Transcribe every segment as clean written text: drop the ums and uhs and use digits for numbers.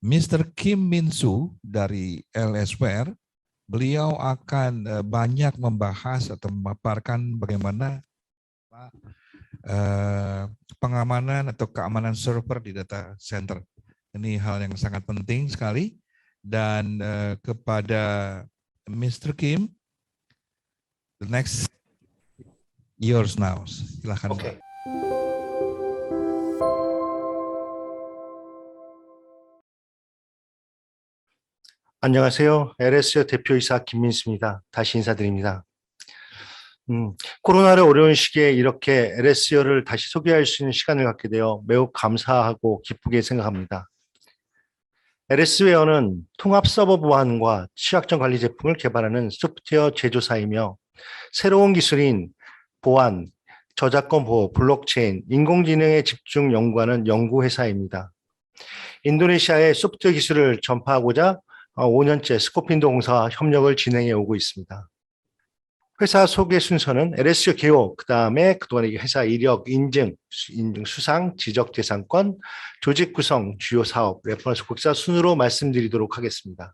Mr. Kim Min-soo dari LSPR, beliau akan banyak membahas atau memaparkan bagaimana pengamanan atau keamanan server di data center. Ini hal yang sangat penting sekali. Dan kepada Mr. Kim, the next yours now. Silakan. Okay. 안녕하세요. LSO 대표이사 김민수입니다. 다시 인사드립니다. 코로나를 어려운 시기에 이렇게 LSO를 다시 소개할 수 있는 시간을 갖게 되어 매우 감사하고 기쁘게 생각합니다. LS웨어는 통합 서버 보안과 취약점 관리 제품을 개발하는 소프트웨어 제조사이며 새로운 기술인 보안, 저작권 보호, 블록체인, 인공지능에 집중 연구하는 연구회사입니다. 인도네시아의 소프트웨어 기술을 전파하고자 5년째 스코핀도 공사와 협력을 진행해 오고 있습니다. 회사 소개 순서는 LSO 개요, 그 다음에 그동안의 회사 이력, 인증 수상, 지적재산권, 조직 구성, 주요 사업, 레퍼런스 국사 순으로 말씀드리도록 하겠습니다.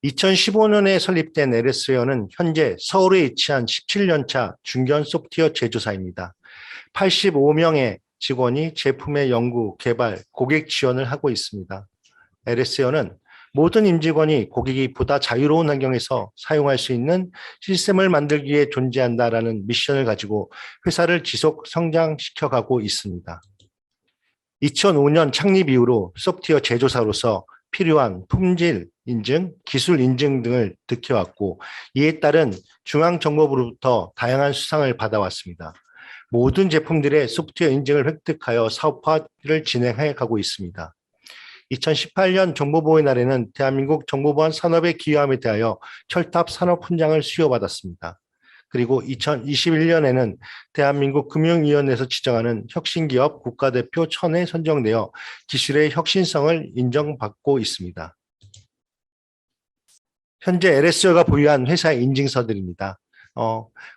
2015년에 설립된 LS웨어는 현재 서울에 위치한 17년차 중견 소프트웨어 제조사입니다. 85명의 직원이 제품의 연구, 개발, 고객 지원을 하고 있습니다. LS웨어는 모든 임직원이 고객이 보다 자유로운 환경에서 사용할 수 있는 시스템을 만들기 위해 존재한다라는 미션을 가지고 회사를 지속 성장시켜가고 있습니다. 2005년 창립 이후로 소프트웨어 제조사로서 필요한 품질 인증, 기술 인증 등을 득해왔고 이에 따른 중앙정보부로부터 다양한 수상을 받아왔습니다. 모든 제품들의 소프트웨어 인증을 획득하여 사업화를 진행해 가고 있습니다. 2018년 정보보호의 날에는 대한민국 정보보안 산업의 기여함에 대하여 철탑 산업훈장을 수여받았습니다. 그리고 2021년에는 대한민국 금융위원회에서 지정하는 혁신기업 국가대표 1000에 선정되어 기술의 혁신성을 인정받고 있습니다. 현재 LS웨어가 보유한 회사의 인증서들입니다.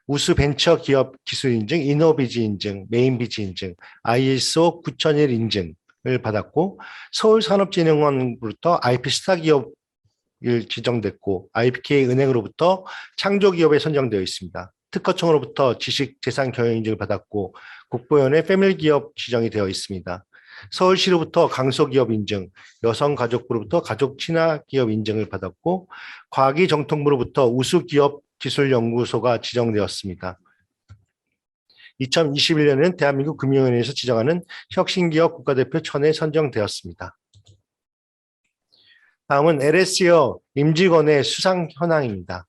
우수 벤처 기업 기술 인증, 이노비지 인증, 메인비지 인증, ISO 9001 인증, 을 받았고 서울산업진흥원으로부터 IP 스타 기업을 지정됐고 IPK 은행으로부터 창조기업에 선정되어 있습니다. 특허청으로부터 지식재산경영인증을 받았고 국보연의 패밀리기업 지정이 되어 있습니다. 서울시로부터 강소기업 인증, 여성가족부로부터 가족친화기업 인증을 받았고 과기정통부로부터 우수기업 기술연구소가 지정되었습니다. 2021년에는 대한민국 금융위원회에서 지정하는 혁신기업 국가대표 1000에 선정되었습니다. 다음은 LS웨어 임직원의 수상 현황입니다.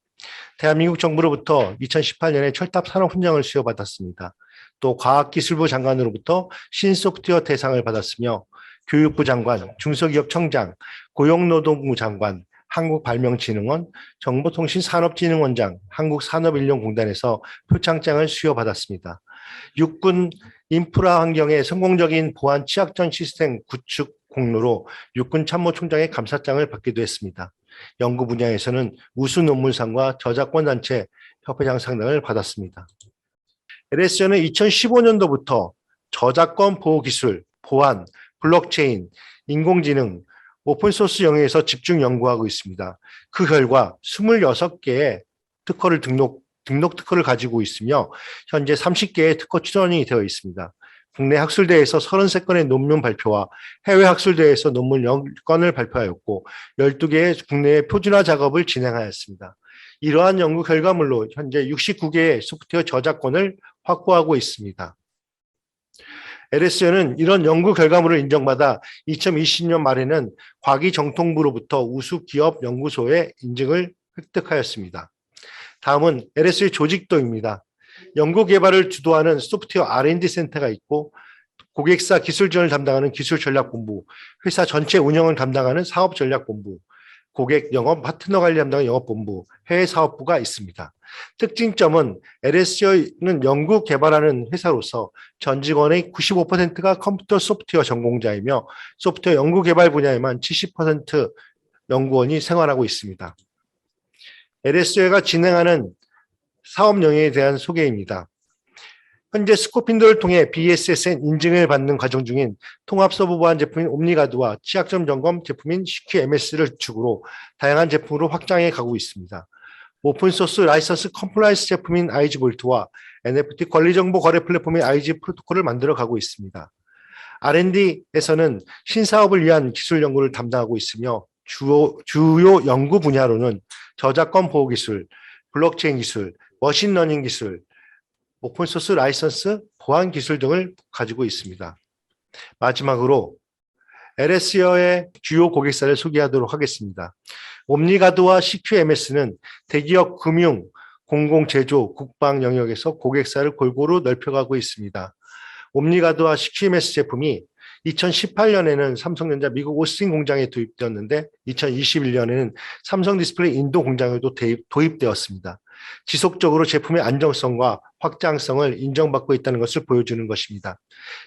대한민국 정부로부터 2018년에 철탑 산업훈장을 수여받았습니다. 또 과학기술부 장관으로부터 신소프트웨어 대상을 받았으며 교육부 장관, 중소기업청장, 고용노동부 장관, 한국발명진흥원, 정보통신산업진흥원장, 한국산업인력공단에서 표창장을 수여받았습니다. 육군 인프라 환경의 성공적인 보안 취약점 시스템 구축 공로로 육군 참모총장의 감사장을 받기도 했습니다. 연구 분야에서는 우수 논문상과 저작권 단체 협회장 상당을 받았습니다. LS웨어는 2015년도부터 저작권 보호 기술, 보안, 블록체인, 인공지능, 오픈소스 영역에서 집중 연구하고 있습니다. 그 결과 26개의 특허를 등록 특허를 가지고 있으며 현재 30개의 특허 출원이 되어 있습니다. 국내 학술대회에서 33건의 논문 발표와 해외 학술대회에서 논문 10건을 발표하였고 12개의 국내의 표준화 작업을 진행하였습니다. 이러한 연구 결과물로 현재 69개의 소프트웨어 저작권을 확보하고 있습니다. LS웨어는 이런 연구 결과물을 인정받아 2020년 말에는 과기정통부로부터 우수기업 연구소의 인증을 획득하였습니다. 다음은 LS웨어 조직도입니다. 연구개발을 주도하는 소프트웨어 R&D 센터가 있고 고객사 기술 지원을 담당하는 기술전략본부, 회사 전체 운영을 담당하는 사업전략본부, 고객 영업 파트너 관리 담당하는 영업본부, 해외사업부가 있습니다. 특징점은 LS웨어는 연구 개발하는 회사로서 전 직원의 95%가 컴퓨터 소프트웨어 전공자이며 소프트웨어 연구 개발 분야에만 70% 연구원이 생활하고 있습니다. LS웨어가 진행하는 사업 영역에 대한 소개입니다. 현재 스코핀도를 통해 BSSN 인증을 받는 과정 중인 통합 서버 보안 제품인 옴니가드와 취약점 점검 제품인 CQMS를 주축으로 다양한 제품으로 확장해 가고 있습니다. 오픈소스 라이선스 컴플라이언스 제품인 IG볼트와 NFT 권리정보 거래 플랫폼인 IG 프로토콜을 만들어 가고 있습니다. R&D에서는 신사업을 위한 기술 연구를 담당하고 있으며 주요 연구 분야로는 저작권 보호 기술, 블록체인 기술, 머신러닝 기술, 오픈소스 라이선스, 보안 기술 등을 가지고 있습니다. 마지막으로 LS여의 주요 고객사를 소개하도록 하겠습니다. 옴니가드와 CQMS는 대기업 금융, 공공제조, 국방 영역에서 고객사를 골고루 넓혀가고 있습니다. 옴니가드와 CQMS 제품이 2018년에는 삼성전자 미국 오스틴 공장에 도입되었는데 2021년에는 삼성 디스플레이 인도 공장에도 도입되었습니다. 지속적으로 제품의 안정성과 확장성을 인정받고 있다는 것을 보여주는 것입니다.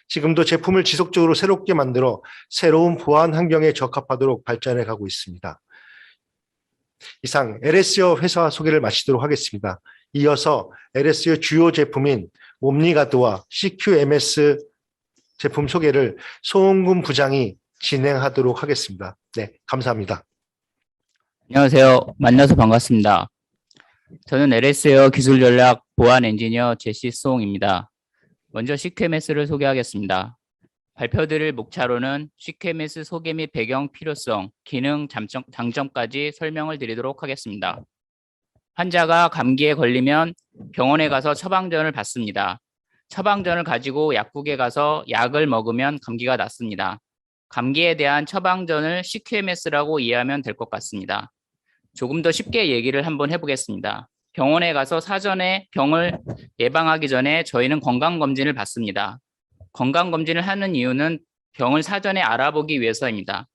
지금도 제품을 지속적으로 새롭게 만들어 새로운 보안 환경에 적합하도록 발전해 가고 있습니다. 이상 LS여 회사 소개를 마치도록 하겠습니다. 이어서 LS여 주요 제품인 옴니가드와 CQMS 제품 소개를 소은군 부장이 진행하도록 하겠습니다. 네, 감사합니다. 안녕하세요. 만나서 반갑습니다. 저는 LS여 기술 전략 보안 엔지니어 제시 송입니다. 먼저 CQMS를 소개하겠습니다. 발표드릴 목차로는 CQMS 소개 및 배경 필요성, 기능, 장점까지 설명을 드리도록 하겠습니다. 환자가 감기에 걸리면 병원에 가서 처방전을 받습니다. 처방전을 가지고 약국에 가서 약을 먹으면 감기가 낫습니다. 감기에 대한 처방전을 CQMS라고 이해하면 될 것 같습니다. 조금 더 쉽게 얘기를 한번 해보겠습니다. 병원에 가서 사전에 병을 예방하기 전에 저희는 건강검진을 받습니다. 건강검진을 하는 이유는 병을 사전에 알아보기 위해서입니다.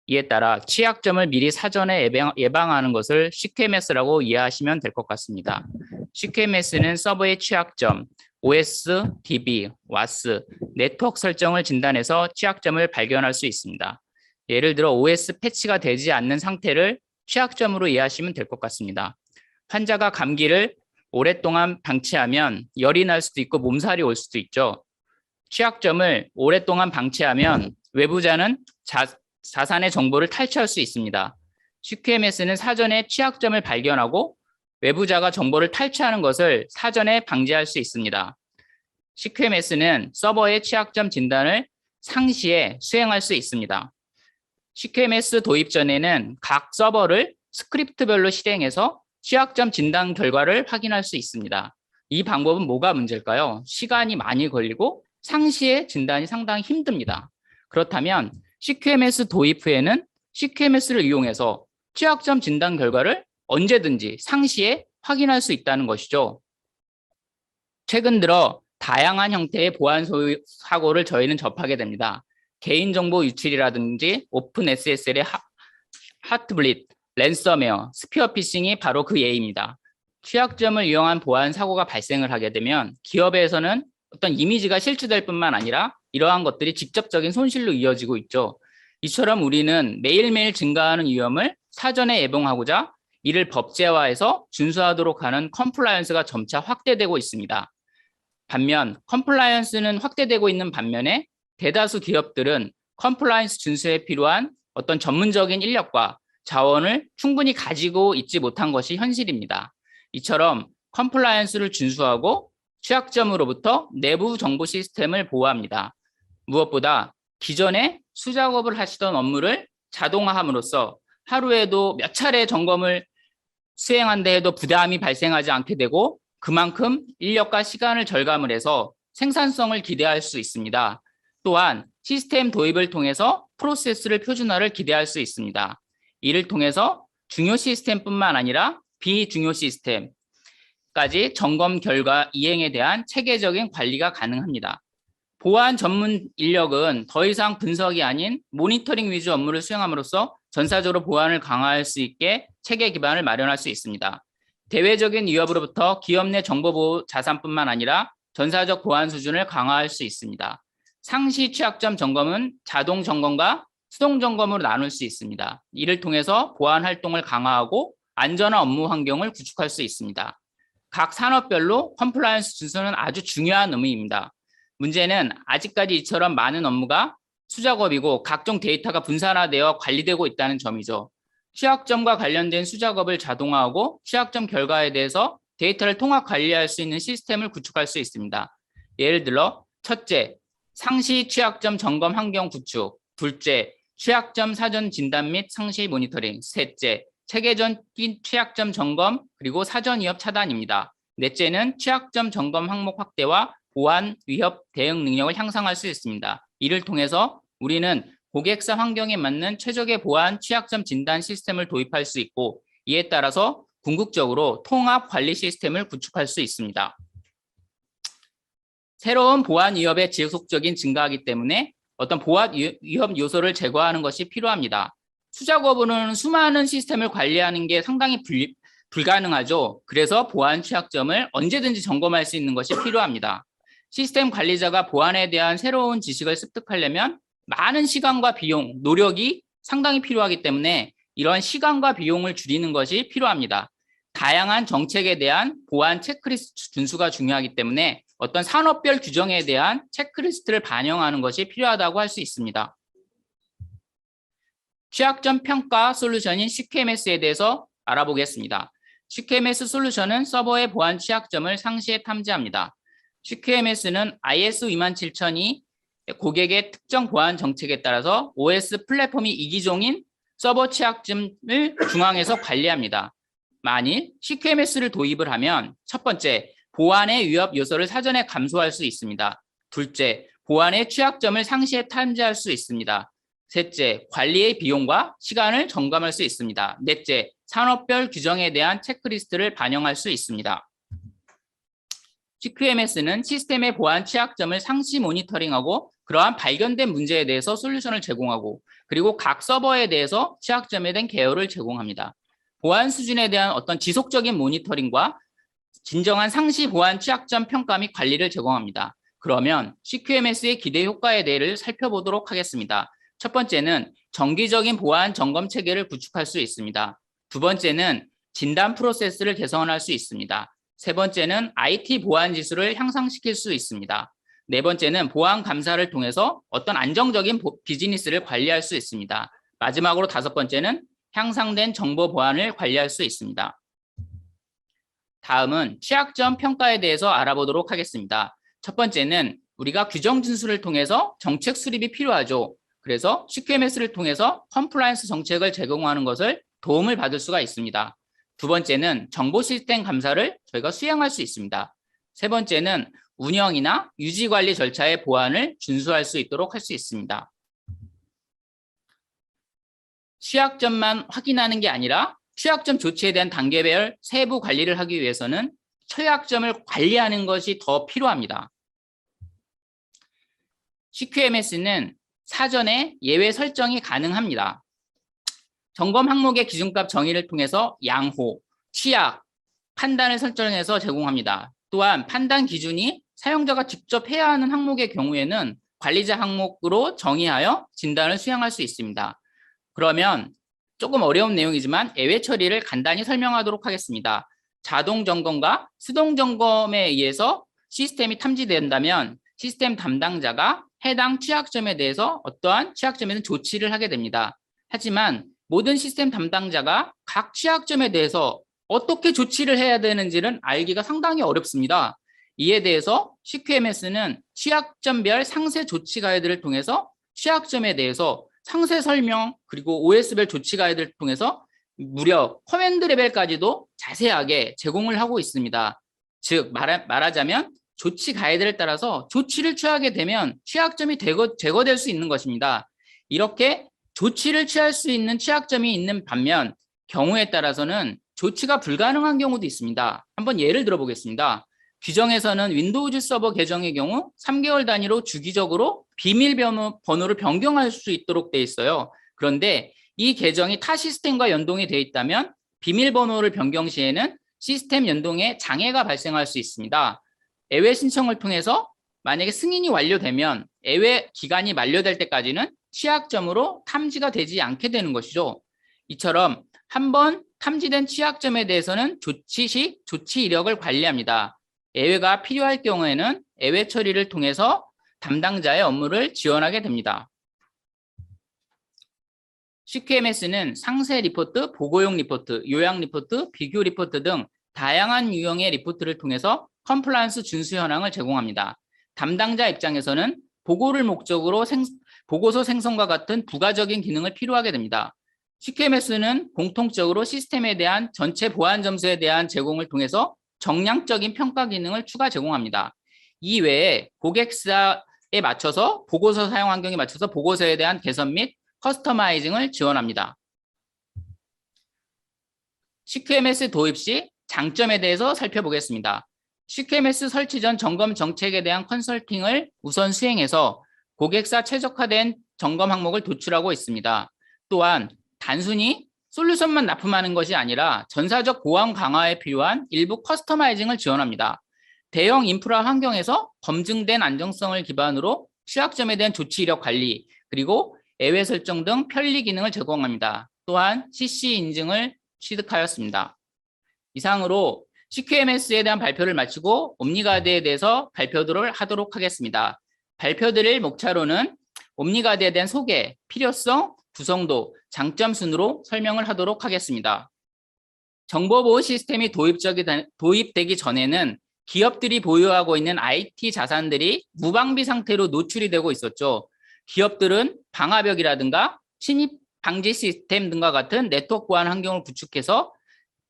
이에 따라 취약점을 미리 사전에 예방하는 것을 CQMS라고 이해하시면 될 것 같습니다. CQMS는 서버의 취약점, OS, DB, WAS, 네트워크 설정을 진단해서 취약점을 발견할 수 있습니다. 예를 들어 OS 패치가 되지 않는 상태를 취약점으로 이해하시면 될 것 같습니다. 환자가 감기를 오랫동안 방치하면 열이 날 수도 있고 몸살이 올 수도 있죠. 취약점을 오랫동안 방치하면 외부자는 자산의 정보를 탈취할 수 있습니다. CQMS는 사전에 취약점을 발견하고 외부자가 정보를 탈취하는 것을 사전에 방지할 수 있습니다. CQMS는 서버의 취약점 진단을 상시에 수행할 수 있습니다. CQMS 도입 전에는 각 서버를 스크립트별로 실행해서 취약점 진단 결과를 확인할 수 있습니다. 이 방법은 뭐가 문제일까요? 시간이 많이 걸리고 상시에 진단이 상당히 힘듭니다. 그렇다면 CQMS 도입 후에는 CQMS를 이용해서 취약점 진단 결과를 언제든지 상시에 확인할 수 있다는 것이죠. 최근 들어 다양한 형태의 보안 사고를 저희는 접하게 됩니다. 개인정보 유출이라든지 오픈 SSL의 하트블릿, 랜섬웨어, 스피어피싱이 바로 그 예입니다. 취약점을 이용한 보안 사고가 발생을 하게 되면 기업에서는 어떤 이미지가 실추될 뿐만 아니라 이러한 것들이 직접적인 손실로 이어지고 있죠. 이처럼 우리는 매일매일 증가하는 위험을 사전에 예방하고자 이를 법제화해서 준수하도록 하는 컴플라이언스가 점차 확대되고 있습니다. 반면 컴플라이언스는 확대되고 있는 반면에 대다수 기업들은 컴플라이언스 준수에 필요한 어떤 전문적인 인력과 자원을 충분히 가지고 있지 못한 것이 현실입니다. 이처럼 컴플라이언스를 준수하고 취약점으로부터 내부 정보 시스템을 보호합니다. 무엇보다 기존에 수작업을 하시던 업무를 자동화함으로써 하루에도 몇 차례 점검을 수행한다 해도 부담이 발생하지 않게 되고 그만큼 인력과 시간을 절감을 해서 생산성을 기대할 수 있습니다. 또한 시스템 도입을 통해서 프로세스를 표준화를 기대할 수 있습니다. 이를 통해서 중요 시스템뿐만 아니라 비중요 시스템까지 점검 결과 이행에 대한 체계적인 관리가 가능합니다. 보안 전문 인력은 더 이상 분석이 아닌 모니터링 위주 업무를 수행함으로써 전사적으로 보안을 강화할 수 있게 체계 기반을 마련할 수 있습니다. 대외적인 위협으로부터 기업 내 정보보호 자산뿐만 아니라 전사적 보안 수준을 강화할 수 있습니다. 상시 취약점 점검은 자동 점검과 수동 점검으로 나눌 수 있습니다. 이를 통해서 보안 활동을 강화하고 안전한 업무 환경을 구축할 수 있습니다. 각 산업별로 컴플라이언스 준수는 아주 중요한 의미입니다. 문제는 아직까지 이처럼 많은 업무가 수작업이고 각종 데이터가 분산화되어 관리되고 있다는 점이죠. 취약점과 관련된 수작업을 자동화하고 취약점 결과에 대해서 데이터를 통합 관리할 수 있는 시스템을 구축할 수 있습니다. 예를 들어 첫째, 상시 취약점 점검 환경 구축. 둘째, 취약점 사전 진단 및 상시 모니터링. 셋째, 체계적인 취약점 점검 그리고 사전 위협 차단입니다. 넷째는 취약점 점검 항목 확대와 보안 위협 대응 능력을 향상할 수 있습니다. 이를 통해서 우리는 고객사 환경에 맞는 최적의 보안 취약점 진단 시스템을 도입할 수 있고 이에 따라서 궁극적으로 통합 관리 시스템을 구축할 수 있습니다. 새로운 보안 위협의 지속적인 증가하기 때문에 어떤 보안 위협 요소를 제거하는 것이 필요합니다. 수작업으로는 수많은 시스템을 관리하는 게 상당히 불가능하죠. 그래서 보안 취약점을 언제든지 점검할 수 있는 것이 필요합니다. 시스템 관리자가 보안에 대한 새로운 지식을 습득하려면 많은 시간과 비용, 노력이 상당히 필요하기 때문에 이런 시간과 비용을 줄이는 것이 필요합니다. 다양한 정책에 대한 보안 체크리스트 준수가 중요하기 때문에 어떤 산업별 규정에 대한 체크리스트를 반영하는 것이 필요하다고 할 수 있습니다. 취약점 평가 솔루션인 CQMS에 대해서 알아보겠습니다. CQMS 솔루션은 서버의 보안 취약점을 상시에 탐지합니다. CQMS는 ISO 27000이 고객의 특정 보안 정책에 따라서 OS 플랫폼이 이기종인 서버 취약점을 중앙에서 관리합니다. 만일 CQMS를 도입을 하면 첫 번째, 보안의 위협 요소를 사전에 감소할 수 있습니다. 둘째, 보안의 취약점을 상시에 탐지할 수 있습니다. 셋째, 관리의 비용과 시간을 점검할 수 있습니다. 넷째, 산업별 규정에 대한 체크리스트를 반영할 수 있습니다. CQMS는 시스템의 보안 취약점을 상시 모니터링하고 그러한 발견된 문제에 대해서 솔루션을 제공하고 그리고 각 서버에 대해서 취약점에 대한 개요를 제공합니다. 보안 수준에 대한 어떤 지속적인 모니터링과 진정한 상시 보안 취약점 평가 및 관리를 제공합니다. 그러면 CQMS의 기대 효과에 대해서 살펴보도록 하겠습니다. 첫 번째는 정기적인 보안 점검 체계를 구축할 수 있습니다. 두 번째는 진단 프로세스를 개선할 수 있습니다. 세 번째는 IT 보안 지수를 향상시킬 수 있습니다. 네 번째는 보안 감사를 통해서 어떤 안정적인 비즈니스를 관리할 수 있습니다. 마지막으로 다섯 번째는 향상된 정보 보안을 관리할 수 있습니다. 다음은 취약점 평가에 대해서 알아보도록 하겠습니다. 첫 번째는 우리가 규정 준수를 통해서 정책 수립이 필요하죠. 그래서 CQMS를 통해서 컴플라이언스 정책을 제공하는 것을 도움을 받을 수가 있습니다. 두 번째는 정보 시스템 감사를 저희가 수행할 수 있습니다. 세 번째는 운영이나 유지 관리 절차의 보안을 준수할 수 있도록 할 수 있습니다. 취약점만 확인하는 게 아니라 취약점 조치에 대한 단계별 세부 관리를 하기 위해서는 취약점을 관리하는 것이 더 필요합니다. CQMS는 사전에 예외 설정이 가능합니다. 점검 항목의 기준값 정의를 통해서 양호, 취약, 판단을 설정해서 제공합니다. 또한 판단 기준이 사용자가 직접 해야 하는 항목의 경우에는 관리자 항목으로 정의하여 진단을 수행할 수 있습니다. 그러면 조금 어려운 내용이지만 예외 처리를 간단히 설명하도록 하겠습니다. 자동 점검과 수동 점검에 의해서 시스템이 탐지된다면 시스템 담당자가 해당 취약점에 대해서 어떠한 취약점에는 조치를 하게 됩니다. 하지만 모든 시스템 담당자가 각 취약점에 대해서 어떻게 조치를 해야 되는지는 알기가 상당히 어렵습니다. 이에 대해서 CQMS는 취약점별 상세 조치 가이드를 통해서 취약점에 대해서 상세 설명 그리고 OS별 조치 가이드를 통해서 무려 커맨드 레벨까지도 자세하게 제공을 하고 있습니다. 즉 말하자면 조치 가이드를 따라서 조치를 취하게 되면 취약점이 제거될 수 있는 것입니다. 이렇게 조치를 취할 수 있는 취약점이 있는 반면 경우에 따라서는 조치가 불가능한 경우도 있습니다. 한번 예를 들어보겠습니다. 규정에서는 윈도우즈 서버 계정의 경우 3개월 단위로 주기적으로 비밀번호를 변경할 수 있도록 되어 있어요. 그런데 이 계정이 타 시스템과 연동이 되어 있다면 비밀번호를 변경 시에는 시스템 연동에 장애가 발생할 수 있습니다. 예외 신청을 통해서 만약에 승인이 완료되면 예외 기간이 만료될 때까지는 취약점으로 탐지가 되지 않게 되는 것이죠. 이처럼 한번 탐지된 취약점에 대해서는 조치 시 조치 이력을 관리합니다. 예외가 필요할 경우에는 예외 처리를 통해서 담당자의 업무를 지원하게 됩니다. CQMS는 상세 리포트, 보고용 리포트, 요약 리포트, 비교 리포트 등 다양한 유형의 리포트를 통해서 컴플라이언스 준수 현황을 제공합니다. 담당자 입장에서는 보고를 목적으로 보고서 생성과 같은 부가적인 기능을 필요하게 됩니다. CQMS는 공통적으로 시스템에 대한 전체 보안 점수에 대한 제공을 통해서 정량적인 평가 기능을 추가 제공합니다. 이외에 고객사에 맞춰서 보고서 사용 환경에 맞춰서 보고서에 대한 개선 및 커스터마이징을 지원합니다. CQMS 도입 시 장점에 대해서 살펴보겠습니다. CQMS 설치 전 점검 정책에 대한 컨설팅을 우선 수행해서 고객사 최적화된 점검 항목을 도출하고 있습니다. 또한 단순히 솔루션만 납품하는 것이 아니라 전사적 보안 강화에 필요한 일부 커스터마이징을 지원합니다. 대형 인프라 환경에서 검증된 안정성을 기반으로 취약점에 대한 조치 이력 관리, 그리고 예외 설정 등 편리 기능을 제공합니다. 또한 CC 인증을 취득하였습니다. 이상으로 CQMS에 대한 발표를 마치고 옴니가드에 대해서 발표를 하도록 하겠습니다. 발표드릴 목차로는 옴니가드에 대한 소개, 필요성, 구성도, 장점 순으로 설명을 하도록 하겠습니다. 정보보호 시스템이 도입되기 전에는 기업들이 보유하고 있는 IT 자산들이 무방비 상태로 노출이 되고 있었죠. 기업들은 방화벽이라든가 침입 방지 시스템 등과 같은 네트워크 보안 환경을 구축해서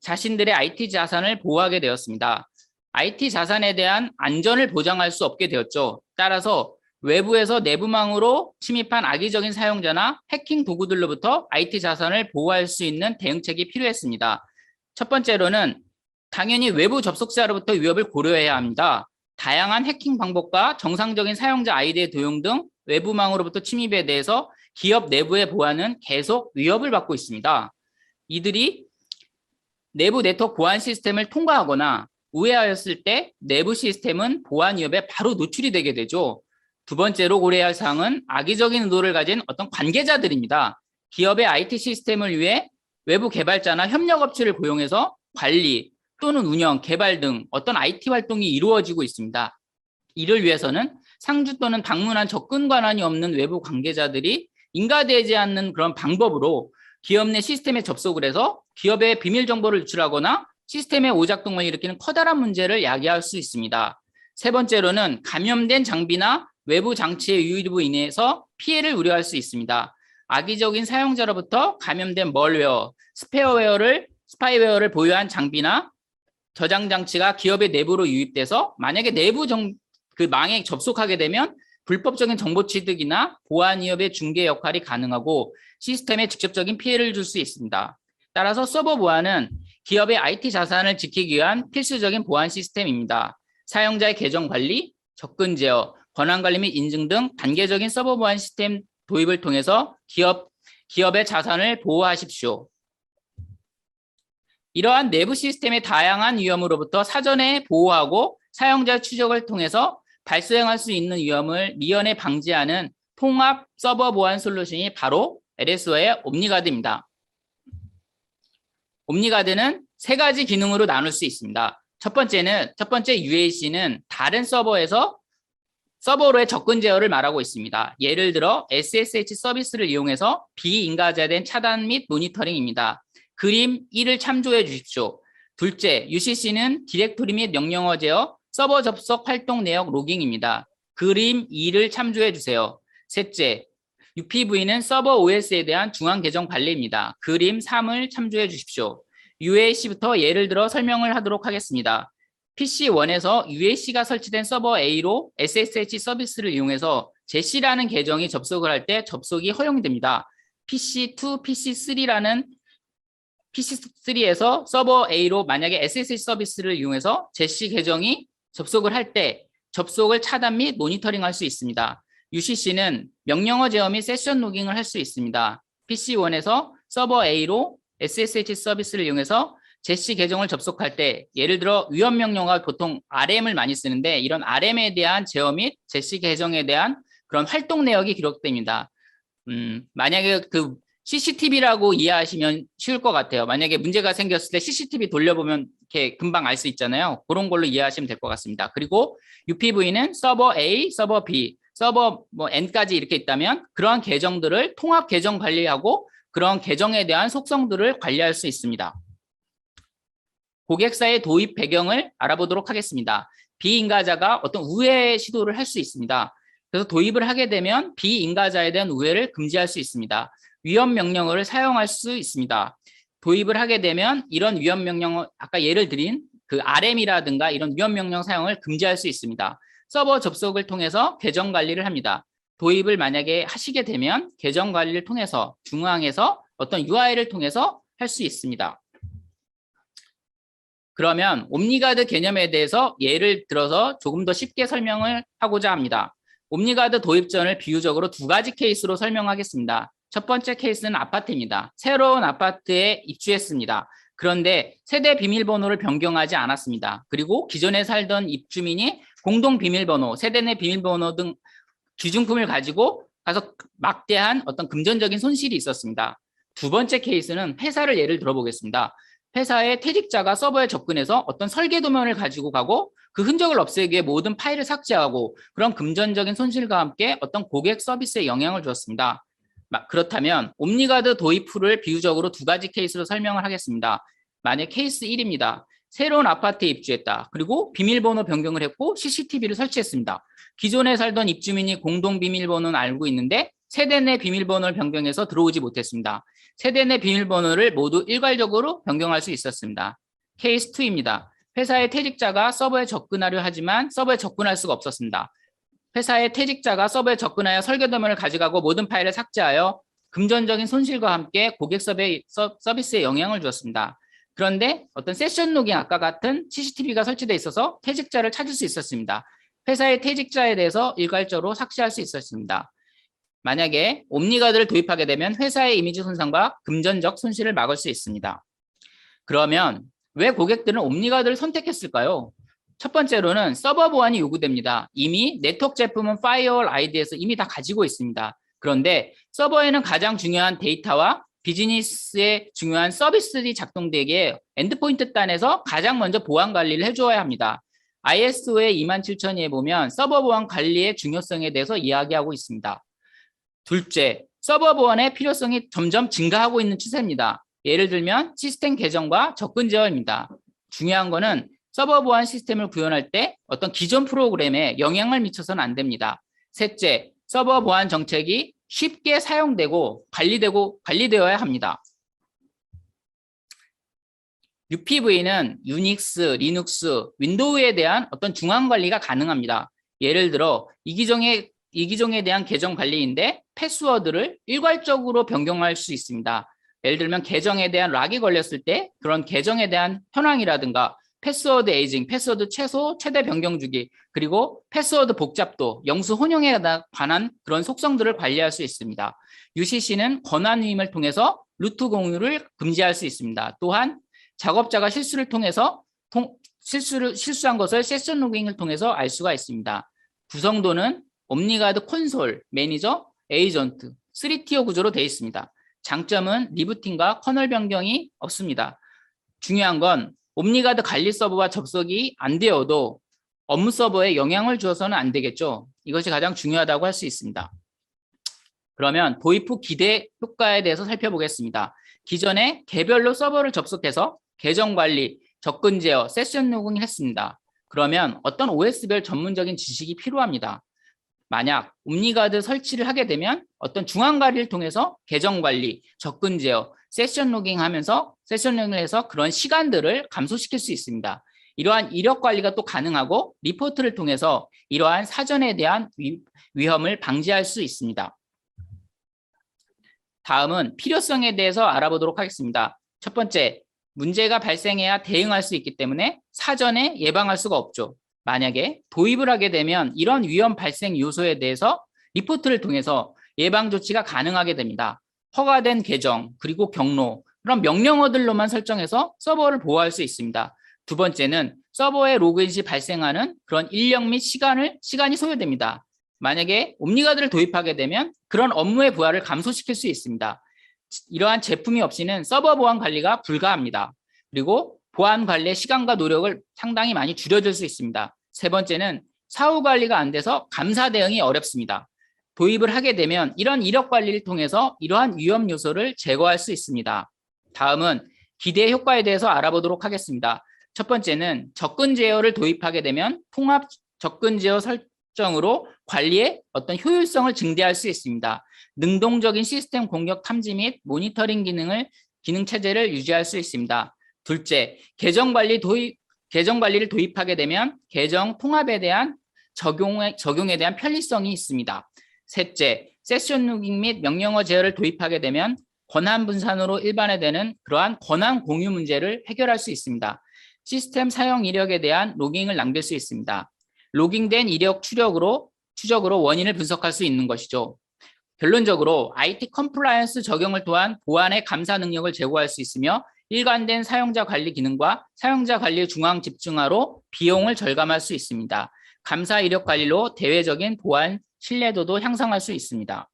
자신들의 IT 자산을 보호하게 되었습니다. IT 자산에 대한 안전을 보장할 수 없게 되었죠. 따라서 외부에서 내부망으로 침입한 악의적인 사용자나 해킹 도구들로부터 IT 자산을 보호할 수 있는 대응책이 필요했습니다. 첫 번째로는 당연히 외부 접속자로부터 위협을 고려해야 합니다. 다양한 해킹 방법과 정상적인 사용자 아이디의 도용 등 외부망으로부터 침입에 대해서 기업 내부의 보안은 계속 위협을 받고 있습니다. 이들이 내부 네트워크 보안 시스템을 통과하거나 우회하였을 때 내부 시스템은 보안 위협에 바로 노출이 되게 되죠. 두 번째로 고려해야 할 사항은 악의적인 의도를 가진 어떤 관계자들입니다. 기업의 IT 시스템을 위해 외부 개발자나 협력업체를 고용해서 관리 또는 운영, 개발 등 어떤 IT 활동이 이루어지고 있습니다. 이를 위해서는 상주 또는 방문한 접근 권한이 없는 외부 관계자들이 인가되지 않는 그런 방법으로 기업 내 시스템에 접속을 해서 기업의 비밀 정보를 유출하거나 시스템의 오작동을 일으키는 커다란 문제를 야기할 수 있습니다. 세 번째로는 감염된 장비나 외부 장치의 유입으로 인해서 피해를 우려할 수 있습니다. 악의적인 사용자로부터 감염된 멀웨어, 스파이웨어를 보유한 장비나 저장 장치가 기업의 내부로 유입돼서 만약에 내부 그 망에 접속하게 되면 불법적인 정보 취득이나 보안 위협의 중개 역할이 가능하고 시스템에 직접적인 피해를 줄 수 있습니다. 따라서 서버 보안은 기업의 IT 자산을 지키기 위한 필수적인 보안 시스템입니다. 사용자의 계정 관리, 접근 제어, 권한 관리 및 인증 등 단계적인 서버 보안 시스템 도입을 통해서 기업의 자산을 보호하십시오. 이러한 내부 시스템의 다양한 위험으로부터 사전에 보호하고 사용자 추적을 통해서 발생할 수 있는 위험을 미연에 방지하는 통합 서버 보안 솔루션이 바로 LSO의 옴니가드입니다. 옴니가드는 세 가지 기능으로 나눌 수 있습니다. 첫 번째 UAC는 다른 서버로의 접근 제어를 말하고 있습니다. 예를 들어 SSH 서비스를 이용해서 비인가자된 차단 및 모니터링입니다. 그림 1을 참조해 주십시오. 둘째, UCC는 디렉토리 및 명령어 제어, 서버 접속 활동 내역 로깅입니다. 그림 2를 참조해 주세요. 셋째, UPV는 서버 OS에 대한 중앙 계정 관리입니다. 그림 3을 참조해 주십시오. UAC부터 예를 들어 설명을 하도록 하겠습니다. PC1에서 UAC가 설치된 서버 A로 SSH 서비스를 이용해서 제시라는 계정이 접속을 할 때 접속이 허용됩니다. PC2, PC3에서 서버 A로 만약에 SSH 서비스를 이용해서 제시 계정이 접속을 할 때 접속을 차단 및 모니터링할 수 있습니다. UCC는 명령어 제어 및 세션 로깅을 할 수 있습니다. PC1에서 서버 A로 SSH 서비스를 이용해서 제시 계정을 접속할 때 예를 들어 위험 명령어가 보통 RM을 많이 쓰는데 이런 RM에 대한 제어 및 제시 계정에 대한 그런 활동 내역이 기록됩니다. 만약에 그 CCTV라고 이해하시면 쉬울 것 같아요. 만약에 문제가 생겼을 때 CCTV 돌려보면 이렇게 금방 알 수 있잖아요. 그런 걸로 이해하시면 될 것 같습니다. 그리고 UPV는 서버 A, 서버 B, 서버 뭐 N까지 이렇게 있다면 그러한 계정들을 통합 계정 관리하고 그런 계정에 대한 속성들을 관리할 수 있습니다. 고객사의 도입 배경을 알아보도록 하겠습니다. 비인가자가 어떤 우회 시도를 할 수 있습니다. 그래서 도입을 하게 되면 비인가자에 대한 우회를 금지할 수 있습니다. 위헌 명령어를 사용할 수 있습니다. 도입을 하게 되면 이런 위헌 명령어, 아까 예를 드린 그 RM이라든가 이런 위헌 명령 사용을 금지할 수 있습니다. 서버 접속을 통해서 계정 관리를 합니다. 도입을 만약에 하시게 되면 계정 관리를 통해서 중앙에서 어떤 UI를 통해서 할 수 있습니다. 그러면 옴니가드 개념에 대해서 예를 들어서 조금 더 쉽게 설명을 하고자 합니다. 옴니가드 도입 전을 비유적으로 두 가지 케이스로 설명하겠습니다. 첫 번째 케이스는 아파트입니다. 새로운 아파트에 입주했습니다. 그런데 세대 비밀번호를 변경하지 않았습니다. 그리고 기존에 살던 입주민이 공동 비밀번호, 세대 내 비밀번호 등 기준품을 가지고 가서 막대한 어떤 금전적인 손실이 있었습니다. 두 번째 케이스는 회사를 예를 들어보겠습니다. 회사의 퇴직자가 서버에 접근해서 어떤 설계 도면을 가지고 가고 그 흔적을 없애기 위해 모든 파일을 삭제하고 그런 금전적인 손실과 함께 어떤 고객 서비스에 영향을 주었습니다. 그렇다면 옴니가드 도입 툴을 비유적으로 두 가지 케이스로 설명을 하겠습니다. 만약 케이스 1입니다. 새로운 아파트에 입주했다. 그리고 비밀번호 변경을 했고 CCTV를 설치했습니다. 기존에 살던 입주민이 공동 비밀번호는 알고 있는데 세대 내 비밀번호를 변경해서 들어오지 못했습니다. 세대 내 비밀번호를 모두 일괄적으로 변경할 수 있었습니다. 케이스 2입니다. 회사의 퇴직자가 서버에 접근하려 하지만 서버에 접근할 수가 없었습니다. 회사의 퇴직자가 서버에 접근하여 설계 도면을 가져가고 모든 파일을 삭제하여 금전적인 손실과 함께 고객 서비스에 영향을 주었습니다. 그런데 어떤 세션 로깅 아까 같은 CCTV가 설치되어 있어서 퇴직자를 찾을 수 있었습니다. 회사의 퇴직자에 대해서 일괄적으로 삭제할 수 있었습니다. 만약에 옴니가드를 도입하게 되면 회사의 이미지 손상과 금전적 손실을 막을 수 있습니다. 그러면 왜 고객들은 옴니가드를 선택했을까요? 첫 번째로는 서버 보안이 요구됩니다. 이미 네트워크 제품은 파이어월 아이디에서 이미 다 가지고 있습니다. 그런데 서버에는 가장 중요한 데이터와 비즈니스에 중요한 서비스들이 작동되기에 엔드포인트 단에서 가장 먼저 보안 관리를 해줘야 합니다. ISO의 27000에 보면 서버 보안 관리의 중요성에 대해서 이야기하고 있습니다. 둘째, 서버 보안의 필요성이 점점 증가하고 있는 추세입니다. 예를 들면 시스템 개정과 접근 제어입니다. 중요한 거는 서버 보안 시스템을 구현할 때 어떤 기존 프로그램에 영향을 미쳐서는 안 됩니다. 셋째, 서버 보안 정책이 쉽게 사용되고 관리되어야 합니다. UPV는 유닉스, 리눅스, 윈도우에 대한 어떤 중앙 관리가 가능합니다. 예를 들어 이기종에 대한 계정 관리인데 패스워드를 일괄적으로 변경할 수 있습니다. 예를 들면 계정에 대한 락이 걸렸을 때 그런 계정에 대한 현황이라든가 패스워드 에이징, 패스워드 최대 변경 주기, 그리고 패스워드 복잡도, 영수 혼용에 관한 그런 속성들을 관리할 수 있습니다. UCC는 권한 위임을 통해서 루트 공유를 금지할 수 있습니다. 또한 작업자가 실수를 통해서 실수한 것을 세션 로깅을 통해서 알 수가 있습니다. 구성도는 옴니가드 콘솔, 매니저, 에이전트, 3티어 구조로 되어 있습니다. 장점은 리부팅과 커널 변경이 없습니다. 중요한 건 옴니가드 관리 서버와 접속이 안 되어도 업무 서버에 영향을 주어서는 안 되겠죠. 이것이 가장 중요하다고 할 수 있습니다. 그러면 도입 후 기대 효과에 대해서 살펴보겠습니다. 기존에 개별로 서버를 접속해서 계정 관리, 접근 제어, 세션 로깅을 했습니다. 그러면 어떤 OS별 전문적인 지식이 필요합니다. 만약 옴니가드 설치를 하게 되면 어떤 중앙 관리를 통해서 계정 관리, 접근 제어, 세션 로깅 하면서 세션 로깅을 해서 그런 시간들을 감소시킬 수 있습니다. 이러한 이력 관리가 또 가능하고 리포트를 통해서 이러한 사전에 대한 위험을 방지할 수 있습니다. 다음은 필요성에 대해서 알아보도록 하겠습니다. 첫 번째, 문제가 발생해야 대응할 수 있기 때문에 사전에 예방할 수가 없죠. 만약에 도입을 하게 되면 이런 위험 발생 요소에 대해서 리포트를 통해서 예방 조치가 가능하게 됩니다. 허가된 계정, 그리고 경로, 그런 명령어들로만 설정해서 서버를 보호할 수 있습니다. 두 번째는 서버에 로그인 시 발생하는 그런 인력 및 시간이 소요됩니다. 만약에 옴니가드를 도입하게 되면 그런 업무의 부하를 감소시킬 수 있습니다. 이러한 제품이 없이는 서버 보안 관리가 불가합니다. 그리고 보안 관리의 시간과 노력을 상당히 많이 줄여줄 수 있습니다. 세 번째는 사후 관리가 안 돼서 감사 대응이 어렵습니다. 도입을 하게 되면 이런 이력 관리를 통해서 이러한 위험 요소를 제거할 수 있습니다. 다음은 기대 효과에 대해서 알아보도록 하겠습니다. 첫 번째는 접근 제어를 도입하게 되면 통합 접근 제어 설정으로 관리의 어떤 효율성을 증대할 수 있습니다. 능동적인 시스템 공격 탐지 및 모니터링 기능 체제를 유지할 수 있습니다. 둘째, 계정 관리를 도입하게 되면 계정 통합에 대한 적용에 대한 편리성이 있습니다. 셋째, 세션 로깅 및 명령어 제어를 도입하게 되면 권한 분산으로 일반화되는 그러한 권한 공유 문제를 해결할 수 있습니다. 시스템 사용 이력에 대한 로깅을 남길 수 있습니다. 로깅된 이력 추적으로 원인을 분석할 수 있는 것이죠. 결론적으로 IT 컴플라이언스 적용을 통한 보안의 감사 능력을 제고할 수 있으며 일관된 사용자 관리 기능과 사용자 관리 중앙 집중화로 비용을 절감할 수 있습니다. 감사 이력 관리로 대외적인 보안 신뢰도도 향상할 수 있습니다.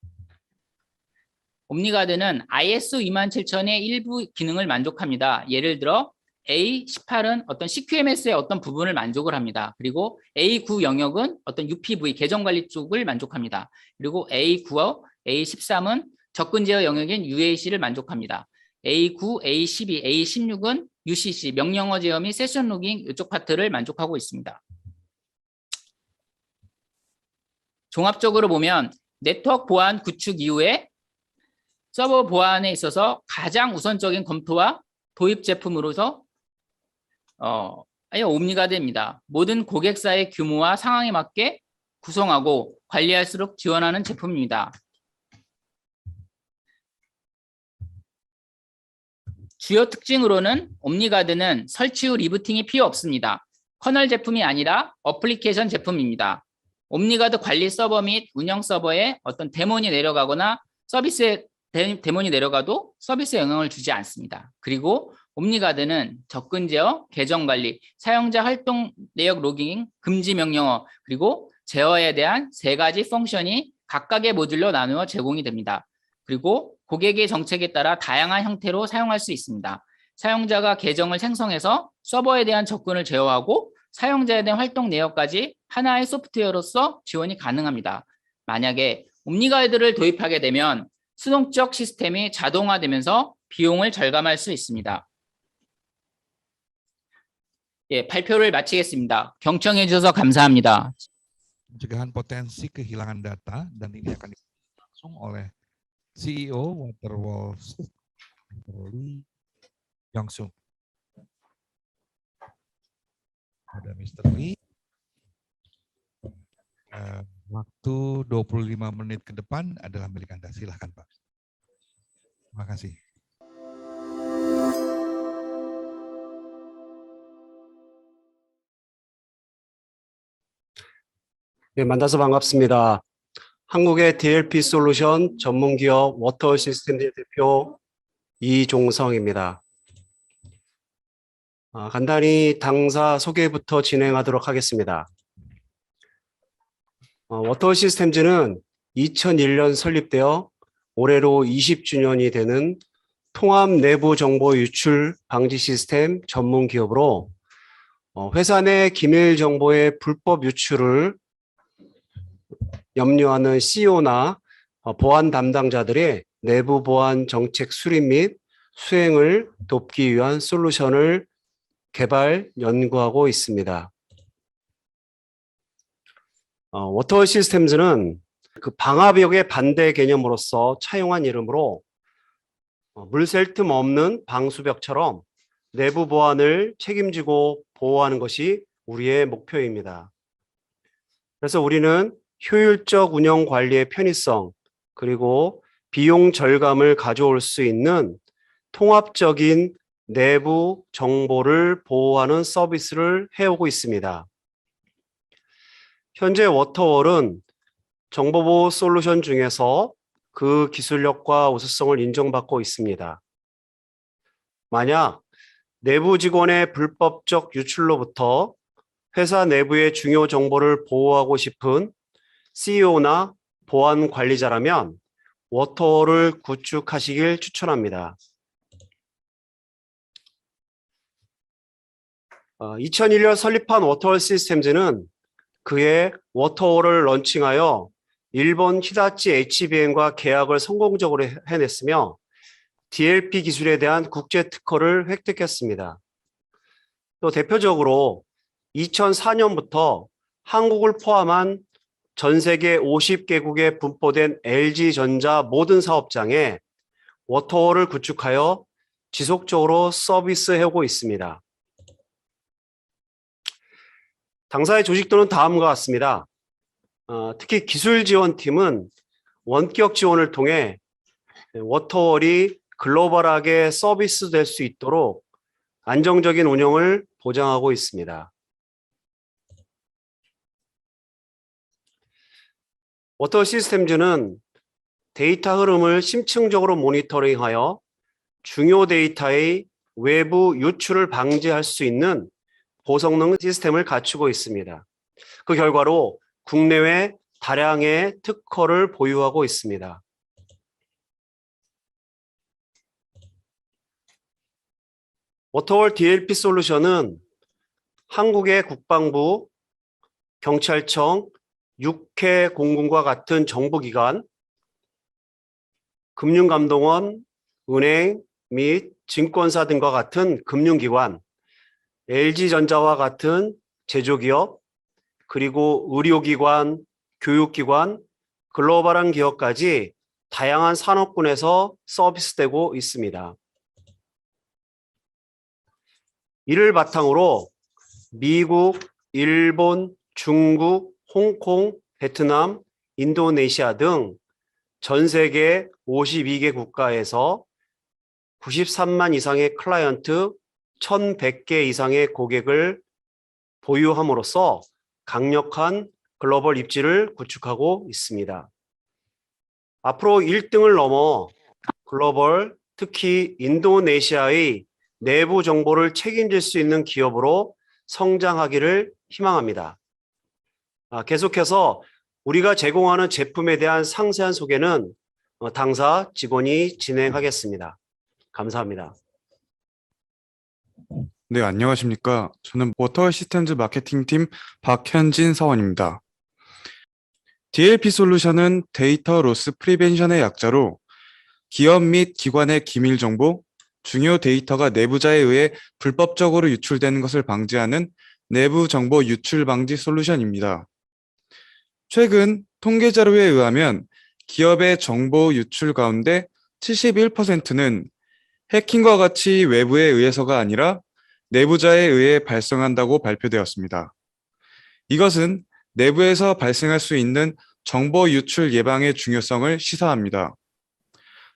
옴니가드는 ISO 27000의 일부 기능을 만족합니다. 예를 들어 A18은 어떤 CQMS의 어떤 부분을 만족을 합니다. 그리고 A9 영역은 어떤 UPV 계정 관리 쪽을 만족합니다. 그리고 A9와 A13은 접근 제어 영역인 UAC를 만족합니다. A9, A12, A16은 UCC 명령어 제어 및 세션 로깅 이쪽 파트를 만족하고 있습니다. 종합적으로 보면 네트워크 보안 구축 이후에 서버 보안에 있어서 가장 우선적인 검토와 도입 제품으로서 옴니가드입니다. 모든 고객사의 규모와 상황에 맞게 구성하고 관리할수록 지원하는 제품입니다. 주요 특징으로는 옴니가드는 설치 후 리부팅이 필요 없습니다. 커널 제품이 아니라 어플리케이션 제품입니다. 옴니가드 관리 서버 및 운영 서버에 어떤 데몬이 내려가거나 데몬이 내려가도 서비스에 영향을 주지 않습니다. 그리고 옴니가드는 접근 제어, 계정 관리, 사용자 활동 내역 로깅, 금지 명령어, 그리고 제어에 대한 3가지 펑션이 각각의 모듈로 나누어 제공이 됩니다. 그리고 고객의 정책에 따라 다양한 형태로 사용할 수 있습니다. 사용자가 계정을 생성해서 서버에 대한 접근을 제어하고 사용자에 대한 활동 내역까지 하나의 소프트웨어로서 지원이 가능합니다. 만약에 옴니가드를 도입하게 되면 수동적 시스템이 자동화되면서 비용을 절감할 수 있습니다. 발표를 마치겠습니다. 경청해 주셔서 감사합니다. Pencegahan potensi kehilangan data dan ini akan langsung oleh CEO Waterwall Lee Yongsung. Ada Mr. Lee. Waktu 25 menit ke depan adalah milik Anda. Silakan Pak. Terima kasih. 네, 만나서 반갑습니다. 한국의 DLP 솔루션 전문기업 워터 시스템 대표 이종성입니다. 간단히 당사 소개부터 진행하도록 하겠습니다. 워터 시스템즈는 2001년 설립되어 올해로 20주년이 되는 통합 내부 정보 유출 방지 시스템 전문 기업으로 회사 내 기밀 정보의 불법 유출을 염려하는 CEO나 보안 담당자들의 내부 보안 정책 수립 및 수행을 돕기 위한 솔루션을 개발, 연구하고 있습니다. 워터 시스템즈는 그 방화벽의 반대 개념으로서 차용한 이름으로 물 셀 틈 없는 방수벽처럼 내부 보안을 책임지고 보호하는 것이 우리의 목표입니다. 그래서 우리는 효율적 운영 관리의 편의성 그리고 비용 절감을 가져올 수 있는 통합적인 내부 정보를 보호하는 서비스를 해오고 있습니다. 현재 워터월은 정보보호 솔루션 중에서 그 기술력과 우수성을 인정받고 있습니다. 만약 내부 직원의 불법적 유출로부터 회사 내부의 중요 정보를 보호하고 싶은 CEO나 보안 관리자라면 워터월을 구축하시길 추천합니다. 2001년 설립한 워터월 시스템즈는 그해 워터월을 런칭하여 일본 히다치 HBM과 계약을 성공적으로 해냈으며 DLP 기술에 대한 국제 특허를 획득했습니다. 또 대표적으로 2004년부터 한국을 포함한 전 세계 50개국에 분포된 LG전자 모든 사업장에 워터월을 구축하여 지속적으로 서비스해오고 있습니다. 당사의 조직도는 다음과 같습니다. 특히 기술지원팀은 원격 지원을 통해 워터월이 글로벌하게 서비스될 수 있도록 안정적인 운영을 보장하고 있습니다. 워터 시스템즈는 데이터 흐름을 심층적으로 모니터링하여 중요 데이터의 외부 유출을 방지할 수 있는 고성능 시스템을 갖추고 있습니다. 그 결과로 국내외 다량의 특허를 보유하고 있습니다. 워터월 DLP 솔루션은 한국의 국방부, 경찰청, 육해 공군과 같은 정부기관, 금융감독원, 은행 및 증권사 등과 같은 금융기관, LG전자와 같은 제조기업, 그리고 의료기관, 교육기관, 글로벌한 기업까지 다양한 산업군에서 서비스되고 있습니다. 이를 바탕으로 미국, 일본, 중국, 홍콩, 베트남, 인도네시아 등 전 세계 52개 국가에서 93만 이상의 클라이언트, 1,100개 이상의 고객을 보유함으로써 강력한 글로벌 입지를 구축하고 있습니다. 앞으로 1등을 넘어 글로벌, 특히 인도네시아의 내부 정보를 책임질 수 있는 기업으로 성장하기를 희망합니다. 계속해서 우리가 제공하는 제품에 대한 상세한 소개는 당사 직원이 진행하겠습니다. 감사합니다. 네, 안녕하십니까. 저는 워터월 시스템즈 마케팅팀 박현진 사원입니다. DLP 솔루션은 데이터 로스 프리벤션의 약자로 기업 및 기관의 기밀 정보, 중요 데이터가 내부자에 의해 불법적으로 유출되는 것을 방지하는 내부 정보 유출 방지 솔루션입니다. 최근 통계 자료에 의하면 기업의 정보 유출 가운데 71%는 해킹과 같이 외부에 의해서가 아니라 내부자에 의해 발생한다고 발표되었습니다. 이것은 내부에서 발생할 수 있는 정보 유출 예방의 중요성을 시사합니다.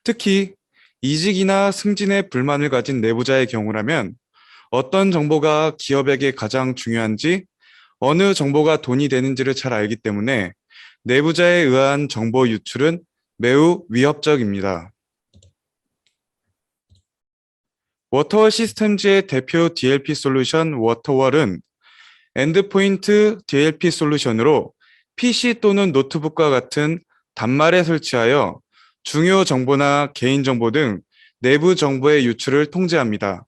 특히 이직이나 승진에 불만을 가진 내부자의 경우라면 어떤 정보가 기업에게 가장 중요한지, 어느 정보가 돈이 되는지를 잘 알기 때문에 내부자에 의한 정보 유출은 매우 위협적입니다. 워터월 시스템즈의 대표 DLP 솔루션 워터월은 엔드포인트 DLP 솔루션으로 PC 또는 노트북과 같은 단말에 설치하여 중요 정보나 개인정보 등 내부 정보의 유출을 통제합니다.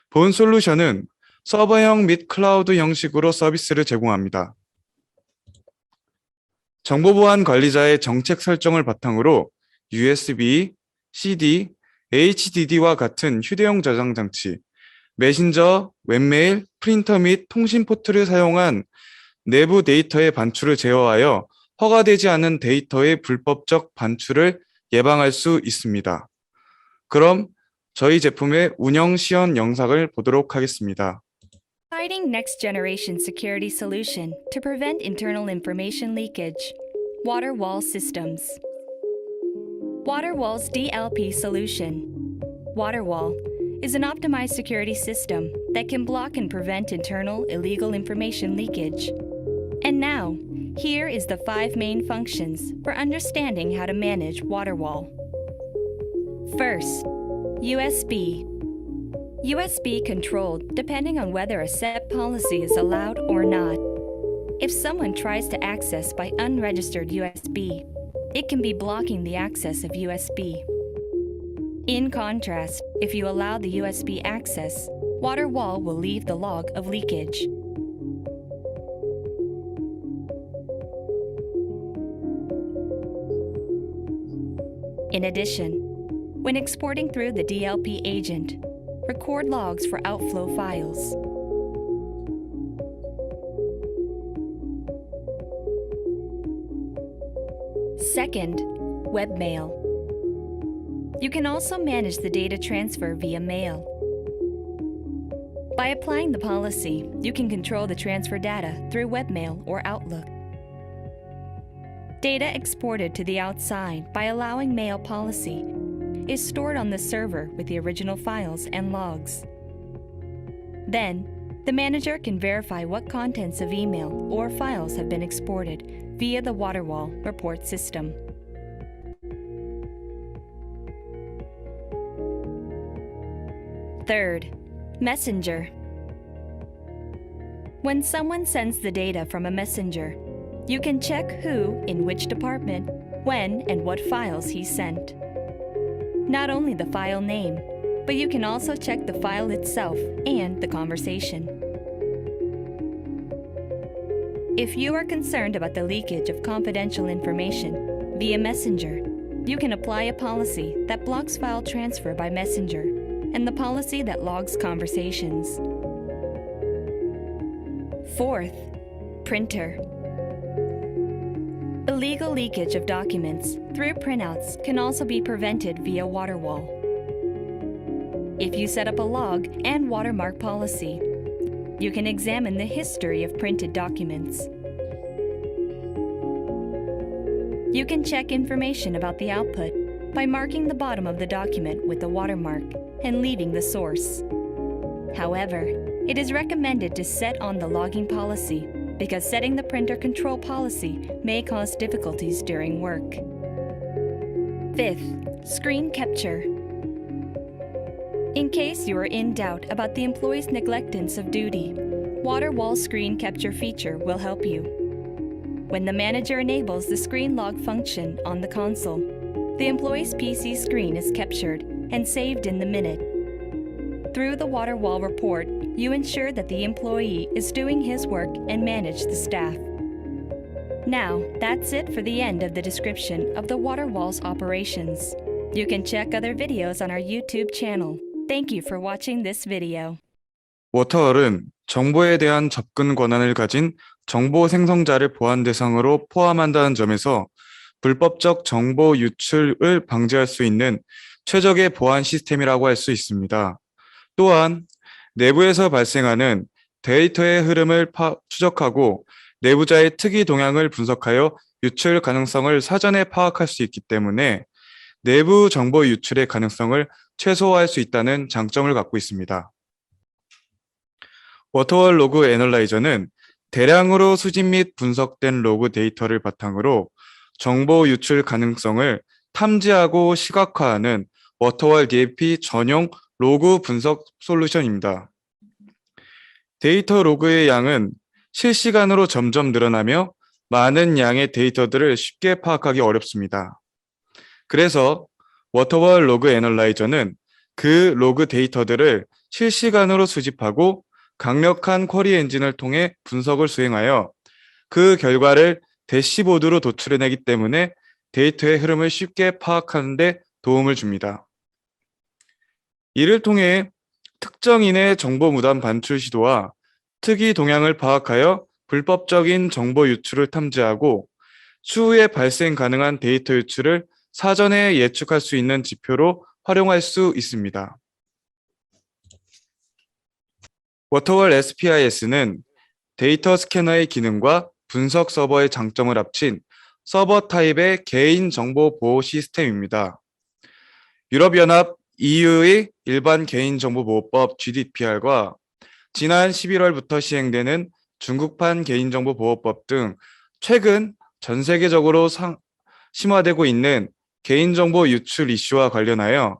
본 솔루션은 서버형 및 클라우드 형식으로 서비스를 제공합니다. 정보보안 관리자의 정책 설정을 바탕으로 USB, CD, HDD와 같은 휴대용 저장 장치, 메신저, 웹메일, 프린터 및 통신 포트를 사용한 내부 데이터의 반출을 제어하여 허가되지 않은 데이터의 불법적 반출을 예방할 수 있습니다. 그럼 저희 제품의 운영 시연 영상을 보도록 하겠습니다. Providing next-generation security solution to prevent internal information leakage. WaterWall Systems. WaterWall's DLP solution. WaterWall is an optimized security system that can block and prevent internal illegal information leakage. And now, here is the 5 main functions for understanding how to manage WaterWall. First, USB. USB controlled depending on whether a set policy is allowed or not. If someone tries to access by unregistered USB, it can be blocking the access of USB. In contrast, if you allow the USB access, WaterWall will leave the log of leakage. In addition, when exporting through the DLP agent, record logs for outflow files. Second, webmail. You can also manage the data transfer via mail. By applying the policy, you can control the transfer data through webmail or Outlook. Data exported to the outside by allowing mail policy is stored on the server with the original files and logs. Then, the manager can verify what contents of email or files have been exported via the WaterWall report system. Third, Messenger. When someone sends the data from a messenger, you can check who, in which department, when, and what files he sent. Not only the file name, but you can also check the file itself and the conversation. If you are concerned about the leakage of confidential information via Messenger, you can apply a policy that blocks file transfer by Messenger and the policy that logs conversations. Fourth, printer. Illegal leakage of documents through printouts can also be prevented via WaterWall. If you set up a log and watermark policy, you can examine the history of printed documents. You can check information about the output by marking the bottom of the document with a watermark and leaving the source. However, it is recommended to set on the logging policy because setting the printer control policy may cause difficulties during work. Fifth, screen capture. In case you are in doubt about the employee's negligence of duty, WaterWall screen capture feature will help you. When the manager enables the screen log function on the console, the employee's PC screen is captured and saved in the minute. Through the WaterWall report, you ensure that the employee is doing his work and manage the staff. Now, that's it for the end of the description of the WaterWall's operations. You can check other videos on our YouTube channel. Thank you for watching this video. 워터월은 정보에 대한 접근 권한을 가진 정보 생성자를 보안 대상으로 포함한다는 점에서 불법적 정보 유출을 방지할 수 있는 최적의 보안 시스템이라고 할 수 있습니다. 또한 내부에서 발생하는 데이터의 흐름을 추적하고 내부자의 특이 동향을 분석하여 유출 가능성을 사전에 파악할 수 있기 때문에 내부 정보 유출의 가능성을 최소화할 수 있다는 장점을 갖고 있습니다. 워터월 로그 애널라이저는 대량으로 수집 및 분석된 로그 데이터를 바탕으로 정보 유출 가능성을 탐지하고 시각화하는 워터월 DLP 전용 로그 분석 솔루션입니다. 데이터 로그의 양은 실시간으로 점점 늘어나며 많은 양의 데이터들을 쉽게 파악하기 어렵습니다. 그래서 워터월 로그 애널라이저는 그 로그 데이터들을 실시간으로 수집하고 강력한 쿼리 엔진을 통해 분석을 수행하여 그 결과를 대시보드로 도출해내기 때문에 데이터의 흐름을 쉽게 파악하는 데 도움을 줍니다. 이를 통해 특정인의 정보 무단 반출 시도와 특이 동향을 파악하여 불법적인 정보 유출을 탐지하고 추후에 발생 가능한 데이터 유출을 사전에 예측할 수 있는 지표로 활용할 수 있습니다. 워터월 SPIS는 데이터 스캐너의 기능과 분석 서버의 장점을 합친 서버 타입의 개인 정보 보호 시스템입니다. 유럽연합 EU의 일반 개인정보보호법 GDPR과 지난 11월부터 시행되는 중국판 개인정보보호법 등 최근 전 세계적으로 심화되고 있는 개인정보 유출 이슈와 관련하여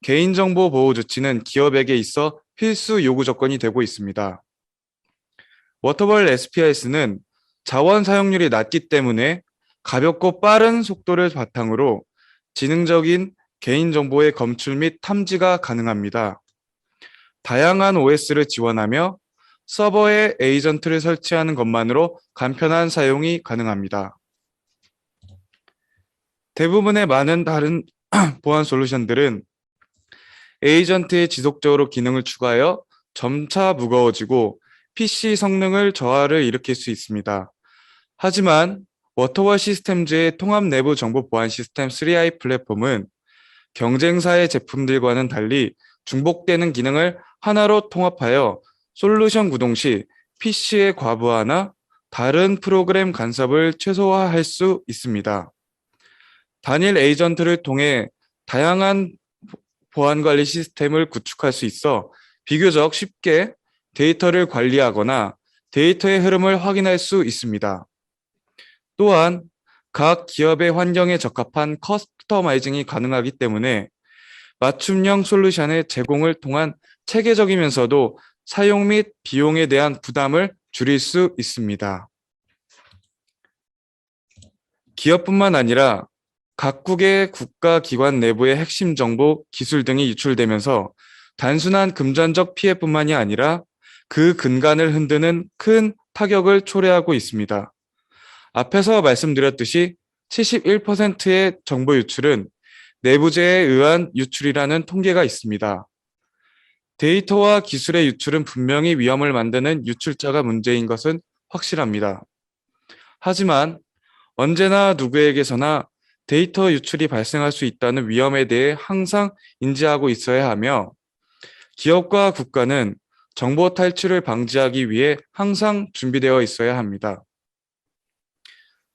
개인정보 보호 조치는 기업에게 있어 필수 요구 조건이 되고 있습니다. 워터월 SPIS는 자원 사용률이 낮기 때문에 가볍고 빠른 속도를 바탕으로 지능적인 개인정보의 검출 및 탐지가 가능합니다. 다양한 OS를 지원하며 서버에 에이전트를 설치하는 것만으로 간편한 사용이 가능합니다. 대부분의 많은 다른 보안 솔루션들은 에이전트에 지속적으로 기능을 추가하여 점차 무거워지고 PC 성능을 저하를 일으킬 수 있습니다. 하지만 워터월 시스템즈의 통합 내부 정보 보안 시스템 3i 플랫폼은 경쟁사의 제품들과는 달리 중복되는 기능을 하나로 통합하여 솔루션 구동 시 PC의 과부하나 다른 프로그램 간섭을 최소화할 수 있습니다. 단일 에이전트를 통해 다양한 보안 관리 시스템을 구축할 수 있어 비교적 쉽게 데이터를 관리하거나 데이터의 흐름을 확인할 수 있습니다. 또한 각 기업의 환경에 적합한 커스터마이징이 가능하기 때문에 맞춤형 솔루션의 제공을 통한 체계적이면서도 사용 및 비용에 대한 부담을 줄일 수 있습니다. 기업뿐만 아니라 각국의 국가기관 내부의 핵심 정보, 기술 등이 유출되면서 단순한 금전적 피해뿐만이 아니라 그 근간을 흔드는 큰 타격을 초래하고 있습니다. 앞에서 말씀드렸듯이 71%의 정보 유출은 내부재해에 의한 유출이라는 통계가 있습니다. 데이터와 기술의 유출은 분명히 위험을 만드는 유출자가 문제인 것은 확실합니다. 하지만 언제나 누구에게서나 데이터 유출이 발생할 수 있다는 위험에 대해 항상 인지하고 있어야 하며 기업과 국가는 정보 탈취를 방지하기 위해 항상 준비되어 있어야 합니다.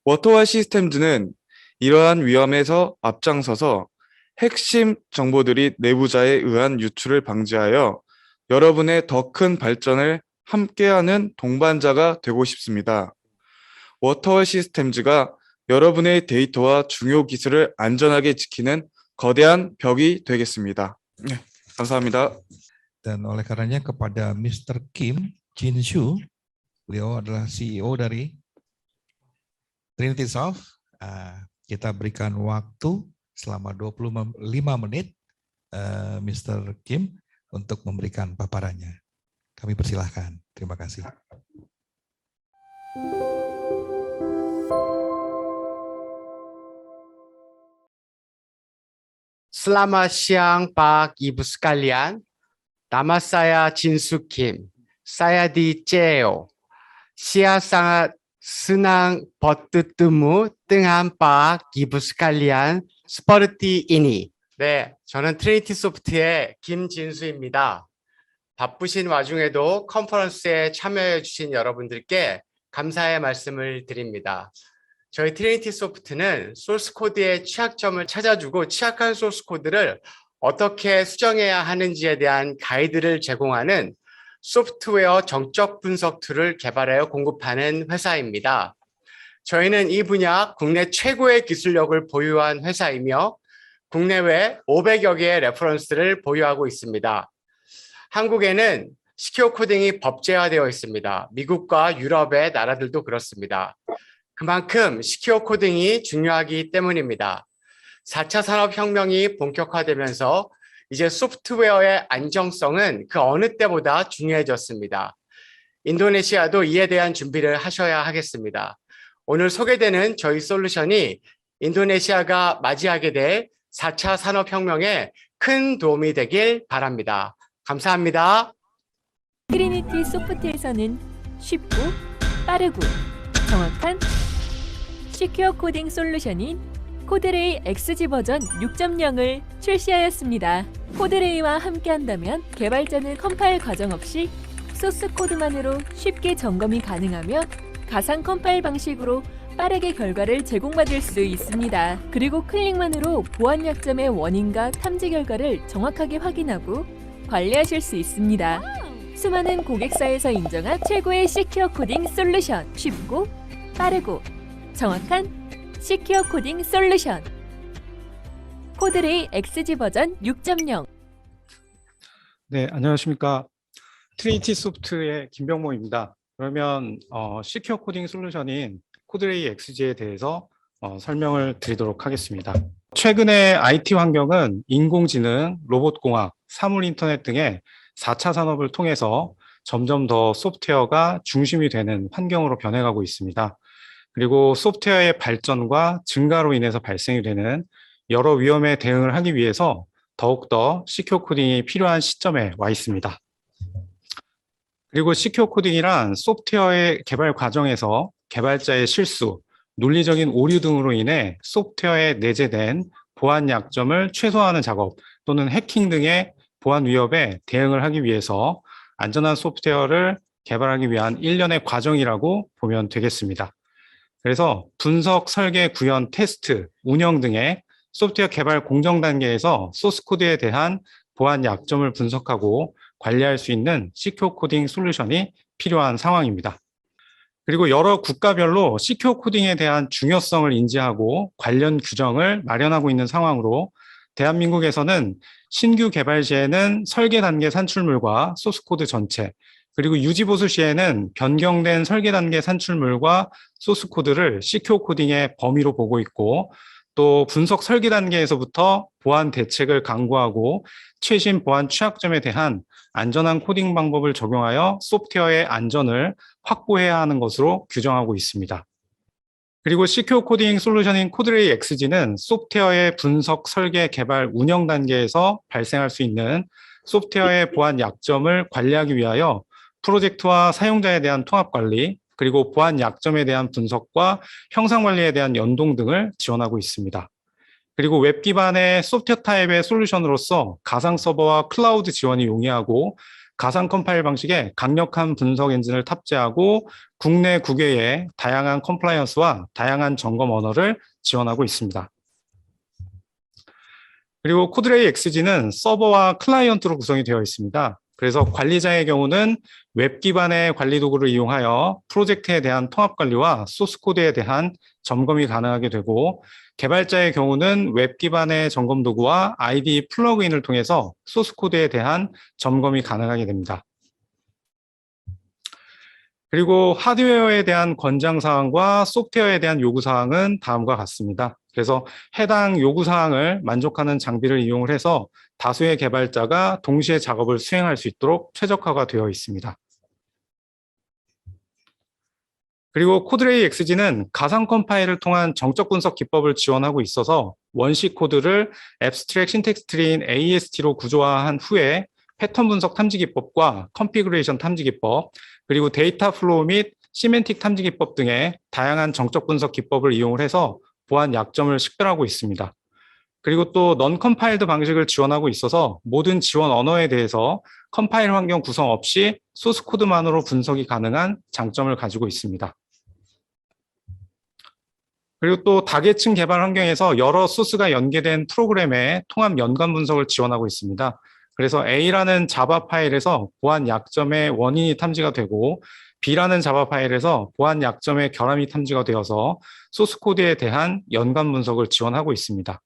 워터월 시스템즈는 이러한 위험에서 앞장서서 핵심 정보들이 내부자에 의한 유출을 방지하여 여러분의 더 큰 발전을 함께하는 동반자가 되고 싶습니다. 워터월 시스템즈가 여러분의 데이터와 중요 기술을 안전하게 지키는 거대한 벽이 되겠습니다. 네, 감사합니다. Dan oleh karenanya kepada Mr. Kim Jin-soo, beliau adalah CEO dari Trinitysoft, kita berikan waktu selama 25 menit Mr. Kim untuk memberikan paparannya. Kami persilahkan. Terima kasih. Selamat siang Pak Ibu sekalian. Nama saya Jin-soo Kim. Saya di CEO. Saya sangat senang bertemu dengan Pak Ibu sekalian seperti ini. 네, 저는 트리니티 소프트의 김진수입니다. 바쁘신 와중에도 컨퍼런스에 참여해 주신 여러분들께 감사의 말씀을 드립니다. 저희 트리니티 소프트는 소스 코드의 취약점을 찾아주고 취약한 소스 코드를 어떻게 수정해야 하는지에 대한 가이드를 제공하는 소프트웨어 정적 분석 툴을 개발하여 공급하는 회사입니다. 저희는 이 분야 국내 최고의 기술력을 보유한 회사이며 국내외 500여 개의 레퍼런스를 보유하고 있습니다. 한국에는 시큐어 코딩이 법제화되어 있습니다. 미국과 유럽의 나라들도 그렇습니다. 그만큼 시큐어 코딩이 중요하기 때문입니다. 4차 산업혁명이 본격화되면서 이제 소프트웨어의 안정성은 그 어느 때보다 중요해졌습니다. 인도네시아도 이에 대한 준비를 하셔야 하겠습니다. 오늘 소개되는 저희 솔루션이 인도네시아가 맞이하게 될 4차 산업혁명에 큰 도움이 되길 바랍니다. 감사합니다. 트리니티 소프트에서는 쉽고 빠르고 정확한 시큐어 코딩 솔루션인 코드레이 XG 버전 6.0을 출시하였습니다. 코드레이와 함께한다면 개발자는 컴파일 과정 없이 소스 코드만으로 쉽게 점검이 가능하며 가상 컴파일 방식으로 빠르게 결과를 제공받을 수 있습니다. 그리고 클릭만으로 보안 약점의 원인과 탐지 결과를 정확하게 확인하고 관리하실 수 있습니다. 수많은 고객사에서 인정한 최고의 시큐어 코딩 솔루션. 쉽고 빠르고 정확한 시큐어 코딩 솔루션. 코드레이 XG 버전 6.0. 네, 안녕하십니까. 트리니티 소프트의 김병모입니다. 그러면 시큐어 코딩 솔루션인 코드레이 XG에 대해서 설명을 드리도록 하겠습니다. 최근에 IT 환경은 인공지능, 로봇공학, 사물인터넷 등의 4차 산업을 통해서 점점 더 소프트웨어가 중심이 되는 환경으로 변해가고 있습니다. 그리고 소프트웨어의 발전과 증가로 인해서 발생이 되는 여러 위험에 대응을 하기 위해서 더욱더 시큐어 코딩이 필요한 시점에 와 있습니다. 그리고 시큐어 코딩이란 소프트웨어의 개발 과정에서 개발자의 실수, 논리적인 오류 등으로 인해 소프트웨어에 내재된 보안 약점을 최소화하는 작업 또는 해킹 등의 보안 위협에 대응을 하기 위해서 안전한 소프트웨어를 개발하기 위한 일련의 과정이라고 보면 되겠습니다. 그래서 분석, 설계, 구현, 테스트, 운영 등의 소프트웨어 개발 공정 단계에서 소스 코드에 대한 보안 약점을 분석하고 관리할 수 있는 시큐어 코딩 솔루션이 필요한 상황입니다. 그리고 여러 국가별로 시큐어 코딩에 대한 중요성을 인지하고 관련 규정을 마련하고 있는 상황으로 대한민국에서는 신규 개발 시에는 설계 단계 산출물과 소스 코드 전체, 그리고 유지 보수 시에는 변경된 설계 단계 산출물과 소스 코드를 시큐어 코딩의 범위로 보고 있고, 또 분석 설계 단계에서부터 보안 대책을 강구하고 최신 보안 취약점에 대한 안전한 코딩 방법을 적용하여 소프트웨어의 안전을 확보해야 하는 것으로 규정하고 있습니다. 그리고 시큐어 코딩 솔루션인 코드레이 XG는 소프트웨어의 분석, 설계, 개발, 운영 단계에서 발생할 수 있는 소프트웨어의 보안 약점을 관리하기 위하여 프로젝트와 사용자에 대한 통합 관리, 그리고 보안 약점에 대한 분석과 형상 관리에 대한 연동 등을 지원하고 있습니다. 그리고 웹 기반의 소프트웨어 타입의 솔루션으로서 가상 서버와 클라우드 지원이 용이하고 가상 컴파일 방식의 강력한 분석 엔진을 탑재하고 국내 국외의 다양한 컴플라이언스와 다양한 점검 언어를 지원하고 있습니다. 그리고 코드레이 XG는 서버와 클라이언트로 구성이 되어 있습니다. 그래서 관리자의 경우는 웹 기반의 관리 도구를 이용하여 프로젝트에 대한 통합 관리와 소스 코드에 대한 점검이 가능하게 되고, 개발자의 경우는 웹 기반의 점검 도구와 IDE 플러그인을 통해서 소스 코드에 대한 점검이 가능하게 됩니다. 그리고 하드웨어에 대한 권장사항과 소프트웨어에 대한 요구사항은 다음과 같습니다. 그래서 해당 요구사항을 만족하는 장비를 이용을 해서 다수의 개발자가 동시에 작업을 수행할 수 있도록 최적화가 되어 있습니다. 그리고 코드레이 XG는 가상 컴파일을 통한 정적 분석 기법을 지원하고 있어서 원시 코드를 앱스트랙 신텍스 트리인 AEST로 구조화한 후에 패턴 분석 탐지 기법과 컨피그레이션 탐지 기법, 그리고 데이터 플로우 및 시멘틱 탐지 기법 등의 다양한 정적 분석 기법을 이용을 해서 보안 약점을 식별하고 있습니다. 그리고 또 넌 컴파일드 방식을 지원하고 있어서 모든 지원 언어에 대해서 컴파일 환경 구성 없이 소스 코드만으로 분석이 가능한 장점을 가지고 있습니다. 그리고 또 다계층 개발 환경에서 여러 소스가 연계된 프로그램의 통합 연관 분석을 지원하고 있습니다. 그래서 A라는 자바 파일에서 보안 약점의 원인이 탐지가 되고 B라는 자바 파일에서 보안 약점의 결함이 탐지가 되어서 소스 코드에 대한 연관 분석을 지원하고 있습니다.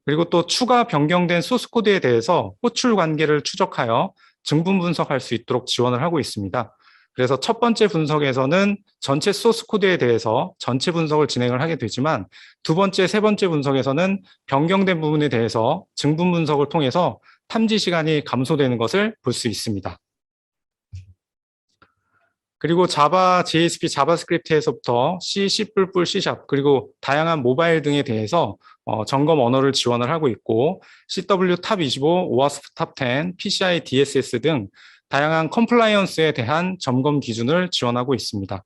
그리고 또 추가 변경된 소스 코드에 대해서 호출 관계를 추적하여 증분 분석할 수 있도록 지원을 하고 있습니다. 그래서 첫 번째 분석에서는 전체 소스 코드에 대해서 전체 분석을 진행을 하게 되지만 두 번째, 세 번째 분석에서는 변경된 부분에 대해서 증분 분석을 통해서 탐지 시간이 감소되는 것을 볼 수 있습니다. 그리고 자바, JSP, 자바스크립트에서부터 C, C++, C#, 그리고 다양한 모바일 등에 대해서 점검 언어를 지원을 하고 있고 CW 탑25, OWASP 탑10, PCI DSS 등 다양한 컴플라이언스에 대한 점검 기준을 지원하고 있습니다.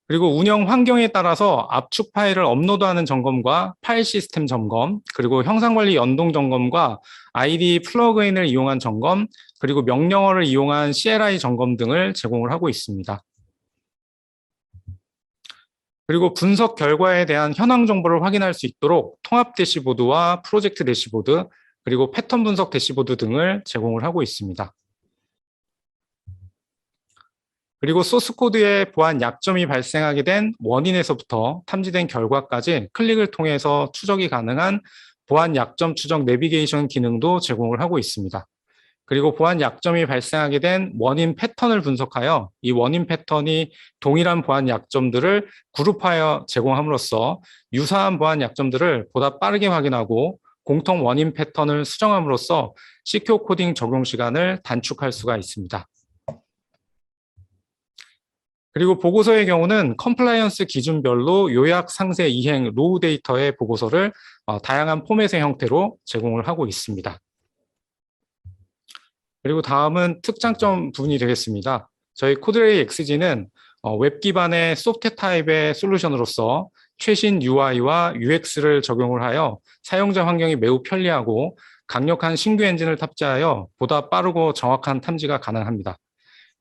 그리고 운영 환경에 따라서 압축 파일을 업로드하는 점검과 파일 시스템 점검, 그리고 형상관리 연동 점검과 IDE 플러그인을 이용한 점검, 그리고 명령어를 이용한 CLI 점검 등을 제공을 하고 있습니다. 그리고 분석 결과에 대한 현황 정보를 확인할 수 있도록 통합 대시보드와 프로젝트 대시보드, 그리고 패턴 분석 대시보드 등을 제공을 하고 있습니다. 그리고 소스 코드에 보안 약점이 발생하게 된 원인에서부터 탐지된 결과까지 클릭을 통해서 추적이 가능한 보안 약점 추적 내비게이션 기능도 제공을 하고 있습니다. 그리고 보안 약점이 발생하게 된 원인 패턴을 분석하여 이 원인 패턴이 동일한 보안 약점들을 그룹하여 제공함으로써 유사한 보안 약점들을 보다 빠르게 확인하고 공통 원인 패턴을 수정함으로써 시큐어 코딩 적용 시간을 단축할 수가 있습니다. 그리고 보고서의 경우는 컴플라이언스 기준별로 요약, 상세, 이행, 로우 데이터의 보고서를 다양한 포맷의 형태로 제공을 하고 있습니다. 그리고 다음은 특장점 부분이 되겠습니다. 저희 코드레이 XG는 웹 기반의 소프트웨어 타입의 솔루션으로서 최신 UI와 UX를 적용을 하여 사용자 환경이 매우 편리하고 강력한 신규 엔진을 탑재하여 보다 빠르고 정확한 탐지가 가능합니다.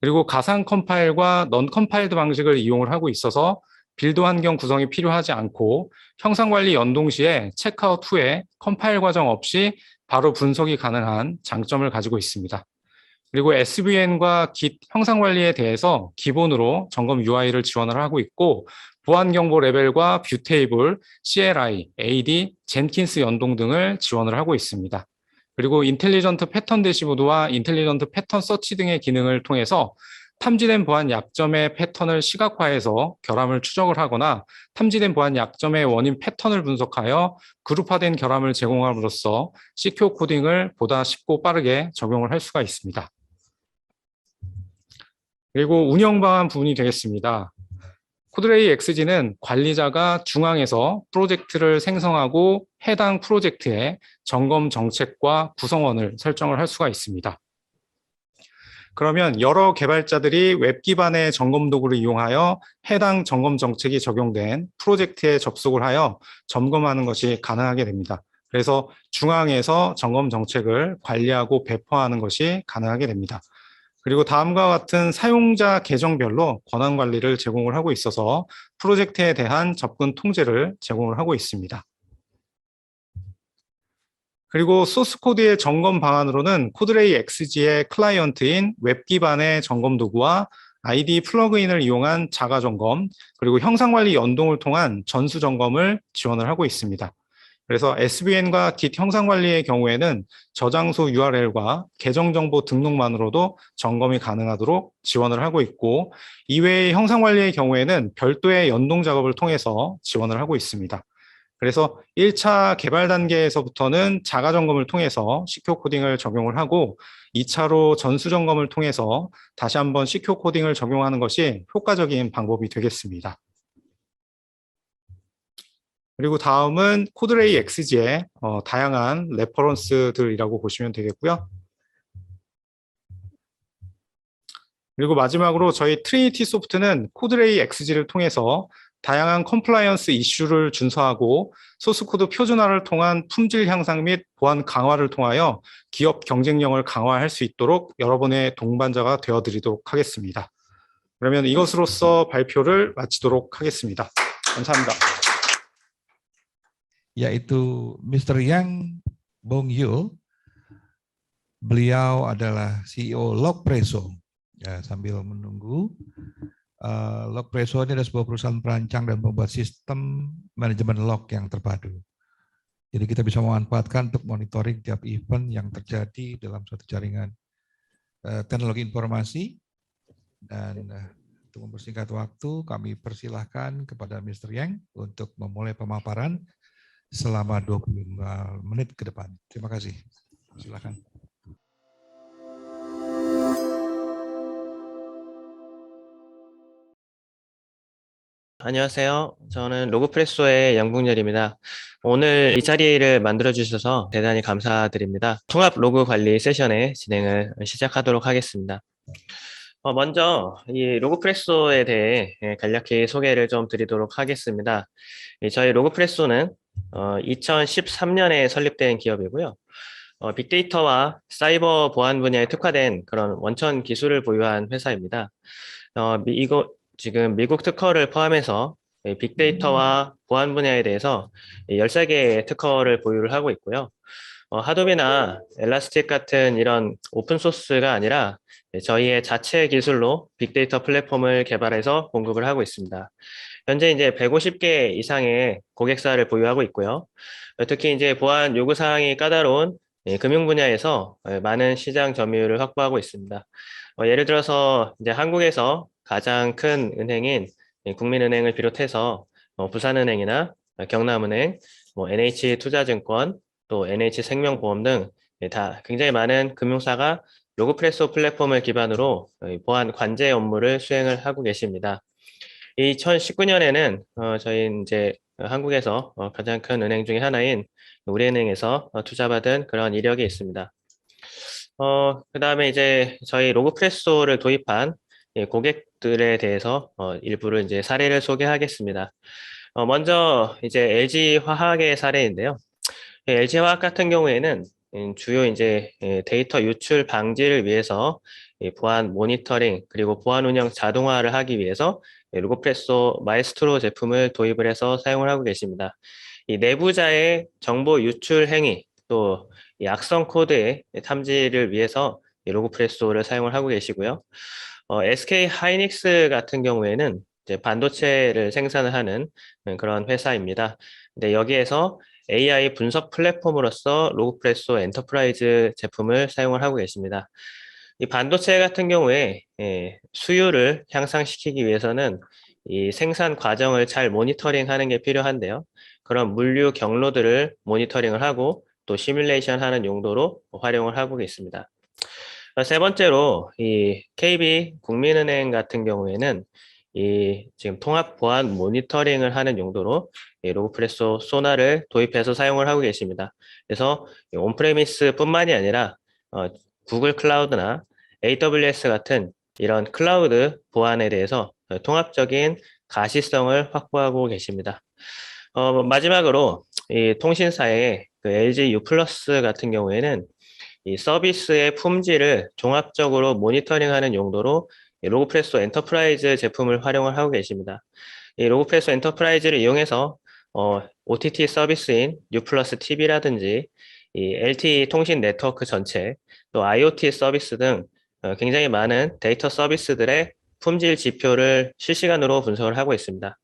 그리고 가상 컴파일과 넌 컴파일드 방식을 이용을 하고 있어서 빌드 환경 구성이 필요하지 않고 형상 관리 연동 시에 체크아웃 후에 컴파일 과정 없이 바로 분석이 가능한 장점을 가지고 있습니다. 그리고 SVN과 Git 형상 관리에 대해서 기본으로 점검 UI를 지원을 하고 있고 보안 경보 레벨과 뷰 테이블, CLI, AD, 젠킨스 연동 등을 지원을 하고 있습니다. 그리고 인텔리전트 패턴 대시보드와 인텔리전트 패턴 서치 등의 기능을 통해서 탐지된 보안 약점의 패턴을 시각화해서 결함을 추적을 하거나 탐지된 보안 약점의 원인 패턴을 분석하여 그룹화된 결함을 제공함으로써 시큐어 코딩을 보다 쉽고 빠르게 적용을 할 수가 있습니다. 그리고 운영 방안 부분이 되겠습니다. 코드레이 XG는 관리자가 중앙에서 프로젝트를 생성하고 해당 프로젝트의 점검 정책과 구성원을 설정을 할 수가 있습니다. 그러면 여러 개발자들이 웹 기반의 점검 도구를 이용하여 해당 점검 정책이 적용된 프로젝트에 접속을 하여 점검하는 것이 가능하게 됩니다. 그래서 중앙에서 점검 정책을 관리하고 배포하는 것이 가능하게 됩니다. 그리고 다음과 같은 사용자 계정별로 권한 관리를 제공을 하고 있어서 프로젝트에 대한 접근 통제를 제공을 하고 있습니다. 그리고 소스 코드의 점검 방안으로는 코드레이 XG의 클라이언트인 웹 기반의 점검 도구와 IDE 플러그인을 이용한 자가 점검, 그리고 형상 관리 연동을 통한 전수 점검을 지원을 하고 있습니다. 그래서 SVN과 Git 형상 관리의 경우에는 저장소 URL과 계정 정보 등록만으로도 점검이 가능하도록 지원을 하고 있고, 이외의 형상 관리의 경우에는 별도의 연동 작업을 통해서 지원을 하고 있습니다. 그래서 1차 개발 단계에서부터는 자가 점검을 통해서 시큐어 코딩을 적용을 하고 2차로 전수 점검을 통해서 다시 한번 시큐어 코딩을 적용하는 것이 효과적인 방법이 되겠습니다. 그리고 다음은 코드레이 XG의 다양한 레퍼런스들이라고 보시면 되겠고요. 그리고 마지막으로 저희 트리니티 소프트는 코드레이 XG를 통해서 다양한 컴플라이언스 이슈를 준수하고 소스코드 표준화를 통한 품질 향상 및 보안 강화를 통하여 기업 경쟁력을 강화할 수 있도록 여러분의 동반자가 되어드리도록 하겠습니다. 그러면 이것으로써 발표를 마치도록 하겠습니다. 감사합니다. Yaitu Mr. Yang Bongyul. Beliau adalah CEO Logpresso. Ya, sambil menunggu, Logpresso ini adalah sebuah perusahaan perancang dan pembuat sistem manajemen log yang terpadu. Jadi kita bisa memanfaatkan untuk monitoring tiap event yang terjadi dalam suatu jaringan teknologi informasi. Dan untuk mempersingkat waktu, kami persilahkan kepada Mr. Yang untuk memulai pemaparan selama 25 menit ke depan. Terima kasih. Silakan. 안녕하세요. 저는 로그프레소의 양봉열입니다. 오늘 이 자리를 만들어주셔서 대단히 감사드립니다. 통합 로그 관리 세션의 진행을 시작하도록 하겠습니다. 먼저 이 로그프레소에 대해 간략히 소개를 좀 드리도록 하겠습니다. 저희 로그프레소는 2013년에 설립된 기업이고요. 빅데이터와 사이버 보안 분야에 특화된 그런 원천 기술을 보유한 회사입니다. 지금 미국 특허를 포함해서 빅데이터와 보안 분야에 대해서 13개의 특허를 보유를 하고 있고요. 하도비나 엘라스틱 같은 이런 오픈소스가 아니라 저희의 자체 기술로 빅데이터 플랫폼을 개발해서 공급을 하고 있습니다. 현재 이제 150개 이상의 고객사를 보유하고 있고요. 특히 이제 보안 요구사항이 까다로운 금융 분야에서 많은 시장 점유율을 확보하고 있습니다. 예를 들어서 이제 한국에서 가장 큰 은행인 국민은행을 비롯해서 부산은행이나 경남은행, NH투자증권, 또 NH생명보험 등 다 굉장히 많은 금융사가 로그프레소 플랫폼을 기반으로 보안 관제 업무를 수행을 하고 계십니다. 2019년에는 저희 이제 한국에서 가장 큰 은행 중에 하나인 우리은행에서 투자받은 그런 이력이 있습니다. 그다음에 이제 저희 로그프레소를 도입한 고객들에 대해서 일부를 이제 사례를 소개하겠습니다. 먼저 이제 LG화학의 사례인데요. LG화학 같은 경우에는 주요 이제 데이터 유출 방지를 위해서 보안 모니터링 그리고 보안 운영 자동화를 하기 위해서 로그프레소 마에스트로 제품을 도입을 해서 사용을 하고 계십니다. 이 내부자의 정보 유출 행위 또 이 악성 코드의 탐지를 위해서 이 로그프레소를 사용을 하고 계시고요. SK 하이닉스 같은 경우에는 이제 반도체를 생산을 하는 그런 회사입니다. 근데 여기에서 AI 분석 플랫폼으로서 로그프레소 엔터프라이즈 제품을 사용을 하고 계십니다. 이 반도체 같은 경우에 수율을 향상시키기 위해서는 이 생산 과정을 잘 모니터링하는 게 필요한데요. 그런 물류 경로들을 모니터링을 하고 또 시뮬레이션 하는 용도로 활용을 하고 있습니다. 세 번째로 이 KB 국민은행 같은 경우에는 이 지금 통합 보안 모니터링을 하는 용도로 이 로그프레소 소나를 도입해서 사용을 하고 계십니다. 그래서 온프레미스뿐만이 아니라 구글 클라우드나 AWS 같은 이런 클라우드 보안에 대해서 통합적인 가시성을 확보하고 계십니다. 마지막으로 이 통신사의 그 LG U+ 같은 경우에는 이 서비스의 품질을 종합적으로 모니터링하는 용도로 이 로그프레소 엔터프라이즈 제품을 활용을 하고 계십니다. 이 로그프레소 엔터프라이즈를 이용해서 OTT 서비스인 U+ TV라든지 이 LTE 통신 네트워크 전체, 또 IoT 서비스 등 굉장히 많은 데이터 서비스들의 품질 지표를 실시간으로 분석을 하고 있습니다.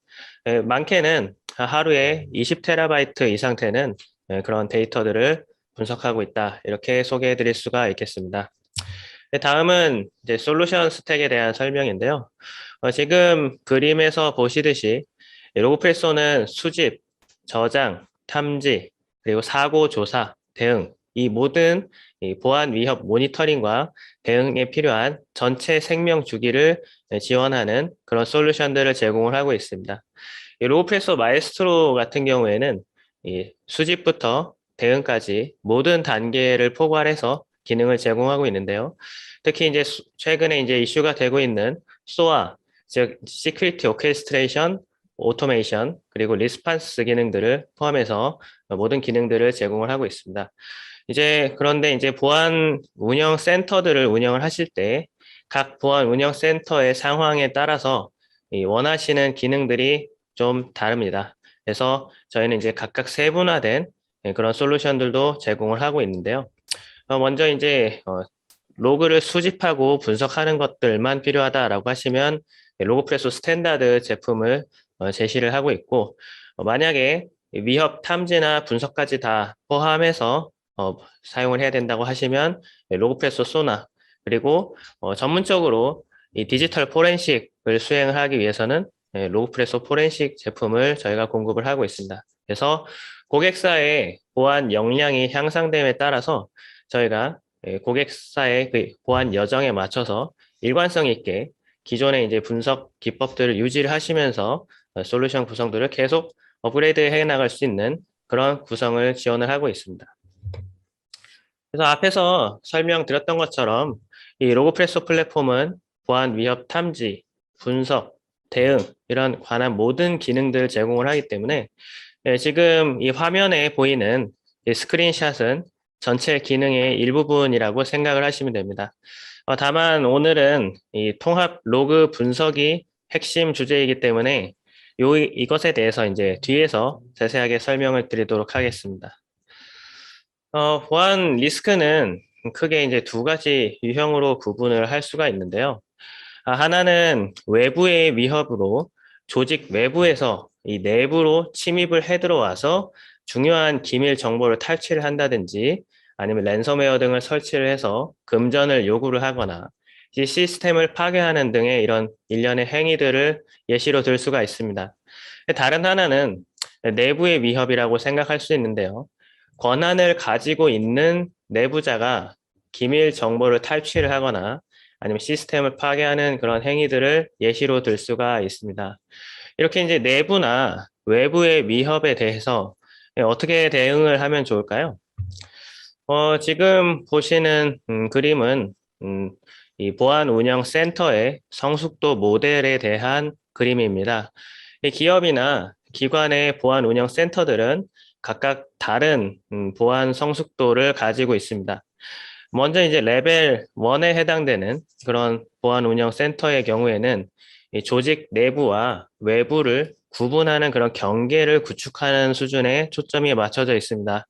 많게는 하루에 20TB 이상 되는 그런 데이터들을 분석하고 있다. 이렇게 소개해 드릴 수가 있겠습니다. 다음은 이제 솔루션 스택에 대한 설명인데요. 지금 그림에서 보시듯이 로그프레소는 수집, 저장, 탐지, 그리고 사고 조사, 대응 이 모든 이 보안 위협 모니터링과 대응에 필요한 전체 생명 주기를 지원하는 그런 솔루션들을 제공을 하고 있습니다. 이 로그프레소 마에스트로 같은 경우에는 이 수집부터 대응까지 모든 단계를 포괄해서 기능을 제공하고 있는데요. 특히 이제 최근에 이제 이슈가 되고 있는 SOA, 즉 Security Orchestration, Automation, 그리고 리스판스 기능들을 포함해서 모든 기능들을 제공을 하고 있습니다. 그런데 이제 보안 운영 센터들을 운영을 하실 때 각 보안 운영 센터의 상황에 따라서 이 원하시는 기능들이 좀 다릅니다. 그래서 저희는 이제 각각 세분화된 그런 솔루션들도 제공을 하고 있는데요. 먼저 이제 로그를 수집하고 분석하는 것들만 필요하다라고 하시면 로그프레소 스탠다드 제품을 제시를 하고 있고, 만약에 위협 탐지나 분석까지 다 포함해서 사용을 해야 된다고 하시면 로그프레소 소나, 그리고 전문적으로 이 디지털 포렌식을 수행을 하기 위해서는 로그프레소 포렌식 제품을 저희가 공급을 하고 있습니다. 그래서 고객사의 보안 역량이 향상됨에 따라서 저희가 고객사의 그 보안 여정에 맞춰서 일관성 있게 기존의 이제 분석 기법들을 유지를 하시면서 솔루션 구성들을 계속 업그레이드 해 나갈 수 있는 그런 구성을 지원을 하고 있습니다. 그래서 앞에서 설명드렸던 것처럼 이 로그프레소 플랫폼은 보안 위협 탐지, 분석, 대응 이런 관한 모든 기능들을 제공을 하기 때문에 지금 이 화면에 보이는 이 스크린샷은 전체 기능의 일부분이라고 생각을 하시면 됩니다. 다만 오늘은 이 통합 로그 분석이 핵심 주제이기 때문에 이것에 대해서 이제 뒤에서 자세하게 설명을 드리도록 하겠습니다. 보안 리스크는 크게 이제 두 가지 유형으로 구분을 할 수가 있는데요. 하나는 외부의 위협으로 조직 외부에서 이 내부로 침입을 해 들어와서 중요한 기밀 정보를 탈취를 한다든지 아니면 랜섬웨어 등을 설치를 해서 금전을 요구를 하거나 이 시스템을 파괴하는 등의 이런 일련의 행위들을 예시로 들 수가 있습니다. 다른 하나는 내부의 위협이라고 생각할 수 있는데요. 권한을 가지고 있는 내부자가 기밀 정보를 탈취를 하거나 아니면 시스템을 파괴하는 그런 행위들을 예시로 들 수가 있습니다. 이렇게 이제 내부나 외부의 위협에 대해서 어떻게 대응을 하면 좋을까요? 지금 보시는 그림은 이 보안 운영 센터의 성숙도 모델에 대한 그림입니다. 이 기업이나 기관의 보안 운영 센터들은 각각 다른 보안 성숙도를 가지고 있습니다. 먼저 이제 레벨 1에 해당되는 그런 보안 운영 센터의 경우에는 이 조직 내부와 외부를 구분하는 그런 경계를 구축하는 수준에 초점이 맞춰져 있습니다.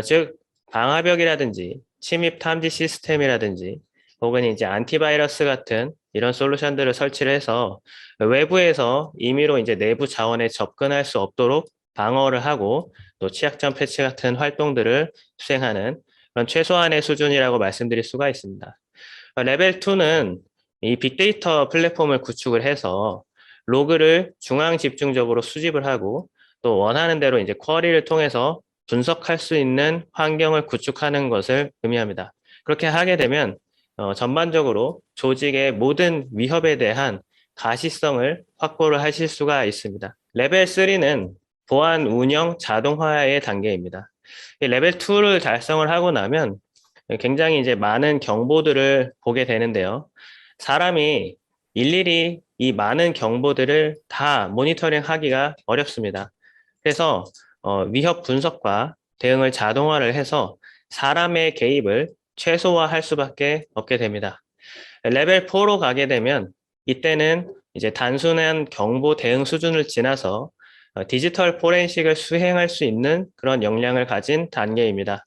즉 방화벽이라든지 침입 탐지 시스템이라든지 혹은 이제 안티바이러스 같은 이런 솔루션들을 설치를 해서 외부에서 임의로 이제 내부 자원에 접근할 수 없도록 방어를 하고 또 취약점 패치 같은 활동들을 수행하는 그런 최소한의 수준이라고 말씀드릴 수가 있습니다. 레벨 2는 이 빅데이터 플랫폼을 구축을 해서 로그를 중앙 집중적으로 수집을 하고 또 원하는 대로 이제 쿼리를 통해서 분석할 수 있는 환경을 구축하는 것을 의미합니다. 그렇게 하게 되면 전반적으로 조직의 모든 위협에 대한 가시성을 확보를 하실 수가 있습니다. 레벨 3는 보안 운영 자동화의 단계입니다. 이 레벨 2를 달성을 하고 나면 굉장히 이제 많은 경보들을 보게 되는데요. 사람이 일일이 이 많은 경보들을 다 모니터링 하기가 어렵습니다. 그래서 위협 분석과 대응을 자동화를 해서 사람의 개입을 최소화할 수밖에 없게 됩니다. 레벨 4로 가게 되면 이때는 이제 단순한 경보 대응 수준을 지나서 디지털 포렌식을 수행할 수 있는 그런 역량을 가진 단계입니다.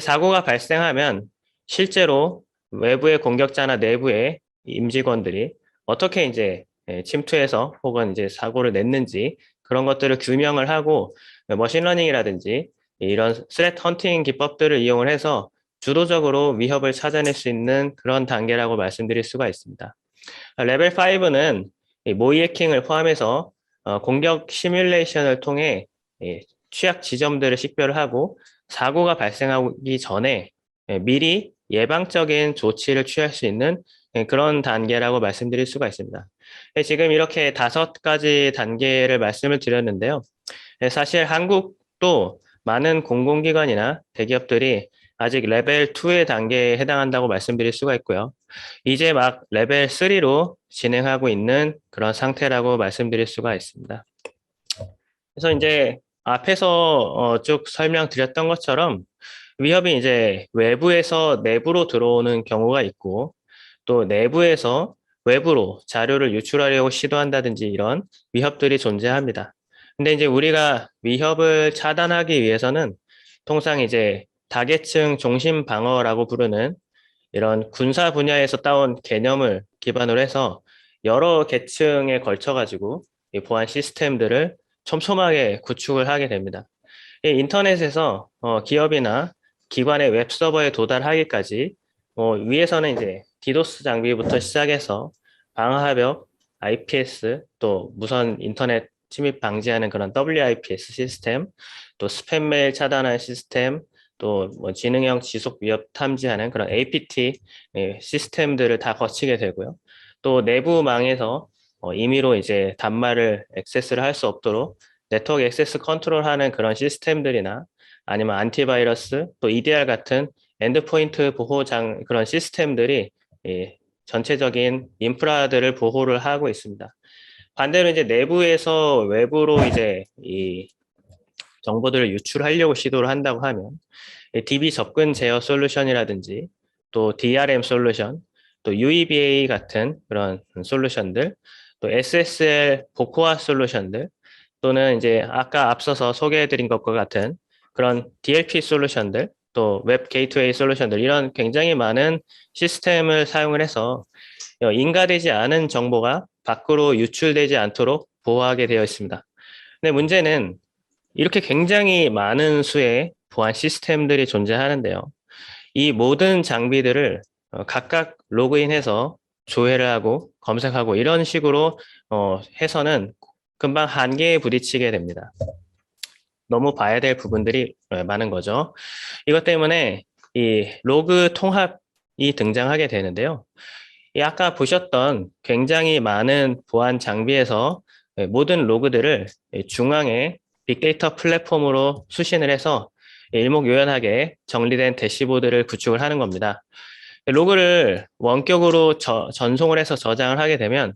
사고가 발생하면 실제로 외부의 공격자나 내부의 임직원들이 어떻게 이제 침투해서 혹은 이제 사고를 냈는지 그런 것들을 규명을 하고 머신러닝이라든지 이런 스레트 헌팅 기법들을 이용을 해서 주도적으로 위협을 찾아낼 수 있는 그런 단계라고 말씀드릴 수가 있습니다. 레벨 5는 모의 해킹을 포함해서 공격 시뮬레이션을 통해 취약 지점들을 식별을 하고 사고가 발생하기 전에 미리 예방적인 조치를 취할 수 있는 그런 단계라고 말씀드릴 수가 있습니다. 지금 이렇게 5가지 단계를 말씀을 드렸는데요. 사실 한국도 많은 공공기관이나 대기업들이 아직 레벨 2의 단계에 해당한다고 말씀드릴 수가 있고요. 이제 막 레벨 3로 진행하고 있는 그런 상태라고 말씀드릴 수가 있습니다. 그래서 이제 앞에서 쭉 설명드렸던 것처럼 위협이 이제 외부에서 내부로 들어오는 경우가 있고 또 내부에서 외부로 자료를 유출하려고 시도한다든지 이런 위협들이 존재합니다. 근데 이제 우리가 위협을 차단하기 위해서는 통상 이제 다계층 중심 방어라고 부르는 이런 군사 분야에서 따온 개념을 기반으로 해서 여러 계층에 걸쳐 가지고 이 보안 시스템들을 촘촘하게 구축을 하게 됩니다. 인터넷에서 기업이나 기관의 웹서버에 도달하기까지 위에서는 이제 디도스 장비부터 시작해서 방화벽, IPS, 또 무선 인터넷 침입 방지하는 그런 WIPS 시스템, 또 스팸 메일 차단하는 시스템, 또 뭐 지능형 지속 위협 탐지하는 그런 APT 시스템들을 다 거치게 되고요. 또 내부망에서 임의로 이제 단말을 액세스를 할 수 없도록 네트워크 액세스 컨트롤하는 그런 시스템들이나 아니면 안티바이러스, 또 EDR 같은 엔드포인트 보호장 그런 시스템들이 전체적인 인프라들을 보호를 하고 있습니다. 반대로 이제 내부에서 외부로 이제 이 정보들을 유출하려고 시도를 한다고 하면 DB 접근 제어 솔루션이라든지 또 DRM 솔루션, 또 UEBA 같은 그런 솔루션들, 또 SSL 보코아 솔루션들, 또는 이제 아까 앞서서 소개해드린 것과 같은 그런 DLP 솔루션들, 또 웹 게이트웨이 솔루션들 이런 굉장히 많은 시스템을 사용을 해서 인가되지 않은 정보가 밖으로 유출되지 않도록 보호하게 되어 있습니다. 근데 문제는 이렇게 굉장히 많은 수의 보안 시스템들이 존재하는데요. 이 모든 장비들을 각각 로그인해서 조회를 하고 검색하고 이런 식으로 해서는 금방 한계에 부딪히게 됩니다. 너무 봐야 될 부분들이 많은 거죠. 이것 때문에 이 로그 통합이 등장하게 되는데요. 이 아까 보셨던 굉장히 많은 보안 장비에서 모든 로그들을 중앙에 빅데이터 플랫폼으로 수신을 해서 일목요연하게 정리된 대시보드를 구축을 하는 겁니다. 로그를 원격으로 전송을 해서 저장을 하게 되면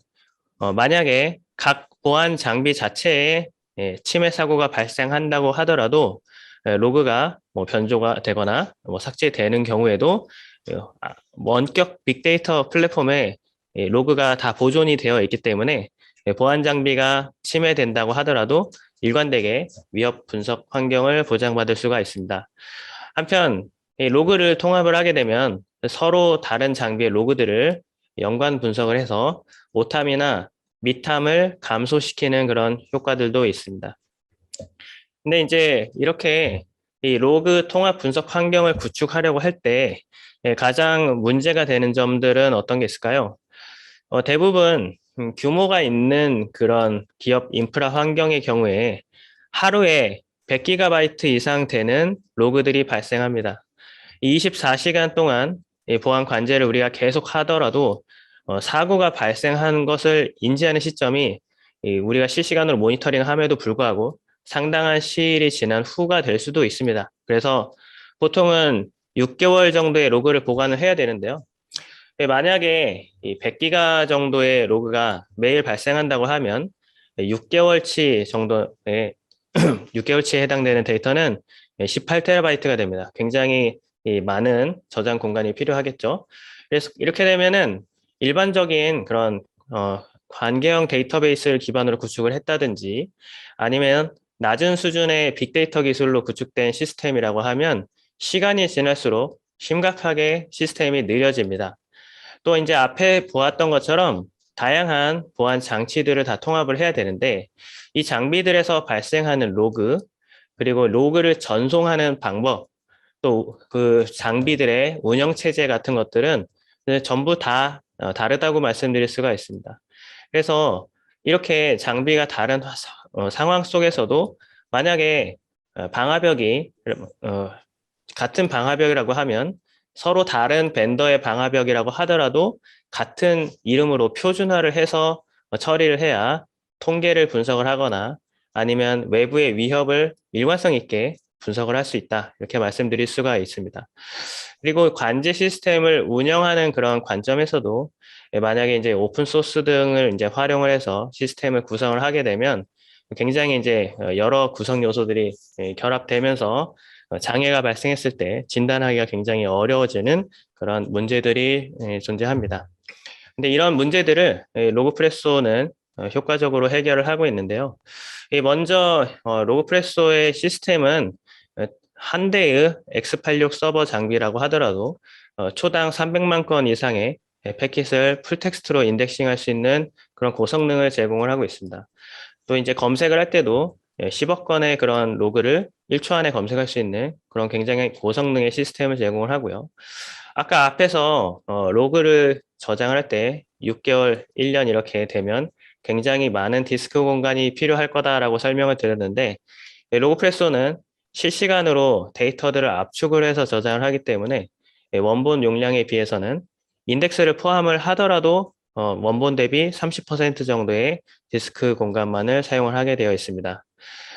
만약에 각 보안 장비 자체에 침해 사고가 발생한다고 하더라도 로그가 변조가 되거나 삭제되는 경우에도 원격 빅데이터 플랫폼에 로그가 다 보존이 되어 있기 때문에 보안 장비가 침해된다고 하더라도 일관되게 위협 분석 환경을 보장받을 수가 있습니다. 한편 로그를 통합을 하게 되면 서로 다른 장비의 로그들을 연관 분석을 해서 오탐이나 미탐을 감소시키는 그런 효과들도 있습니다. 근데 이제 이렇게 이 로그 통합 분석 환경을 구축하려고 할 때 가장 문제가 되는 점들은 어떤 게 있을까요? 대부분 규모가 있는 그런 기업 인프라 환경의 경우에 하루에 100GB 이상 되는 로그들이 발생합니다. 24시간 동안 보안 관제를 우리가 계속 하더라도 사고가 발생한 것을 인지하는 시점이 우리가 실시간으로 모니터링함에도 불구하고 상당한 시일이 지난 후가 될 수도 있습니다. 그래서 보통은 6개월 정도의 로그를 보관을 해야 되는데요. 만약에 100기가 정도의 로그가 매일 발생한다고 하면 6개월치 정도의 6개월치에 해당되는 데이터는 18TB가 됩니다. 굉장히 많은 저장 공간이 필요하겠죠. 그래서 이렇게 되면은 일반적인 그런 관계형 데이터베이스를 기반으로 구축을 했다든지 아니면 낮은 수준의 빅데이터 기술로 구축된 시스템이라고 하면 시간이 지날수록 심각하게 시스템이 느려집니다. 또 이제 앞에 보았던 것처럼 다양한 보안 장치들을 다 통합을 해야 되는데 이 장비들에서 발생하는 로그 그리고 로그를 전송하는 방법 또 그 장비들의 운영 체제 같은 것들은 전부 다 다르다고 말씀드릴 수가 있습니다. 그래서 이렇게 장비가 다른 상황 속에서도 만약에 방화벽이 같은 방화벽이라고 하면 서로 다른 벤더의 방화벽이라고 하더라도 같은 이름으로 표준화를 해서 처리를 해야 통계를 분석을 하거나 아니면 외부의 위협을 일관성 있게 분석을 할 수 있다. 이렇게 말씀드릴 수가 있습니다. 그리고 관제 시스템을 운영하는 그런 관점에서도 만약에 이제 오픈소스 등을 이제 활용을 해서 시스템을 구성을 하게 되면 굉장히 이제 여러 구성 요소들이 결합되면서 장애가 발생했을 때 진단하기가 굉장히 어려워지는 그런 문제들이 존재합니다. 근데 이런 문제들을 로그프레소는 효과적으로 해결을 하고 있는데요. 먼저 로그프레소의 시스템은 한 대의 X86 서버 장비라고 하더라도 초당 300만 건 이상의 패킷을 풀텍스트로 인덱싱할 수 있는 그런 고성능을 제공을 하고 있습니다. 또 이제 검색을 할 때도 10억 건의 그런 로그를 1초 안에 검색할 수 있는 그런 굉장히 고성능의 시스템을 제공을 하고요. 아까 앞에서 로그를 저장을 할 때 6개월, 1년 이렇게 되면 굉장히 많은 디스크 공간이 필요할 거다라고 설명을 드렸는데 로그프레소는 실시간으로 데이터들을 압축을 해서 저장을 하기 때문에 원본 용량에 비해서는 인덱스를 포함을 하더라도 원본 대비 30% 정도의 디스크 공간만을 사용을 하게 되어 있습니다.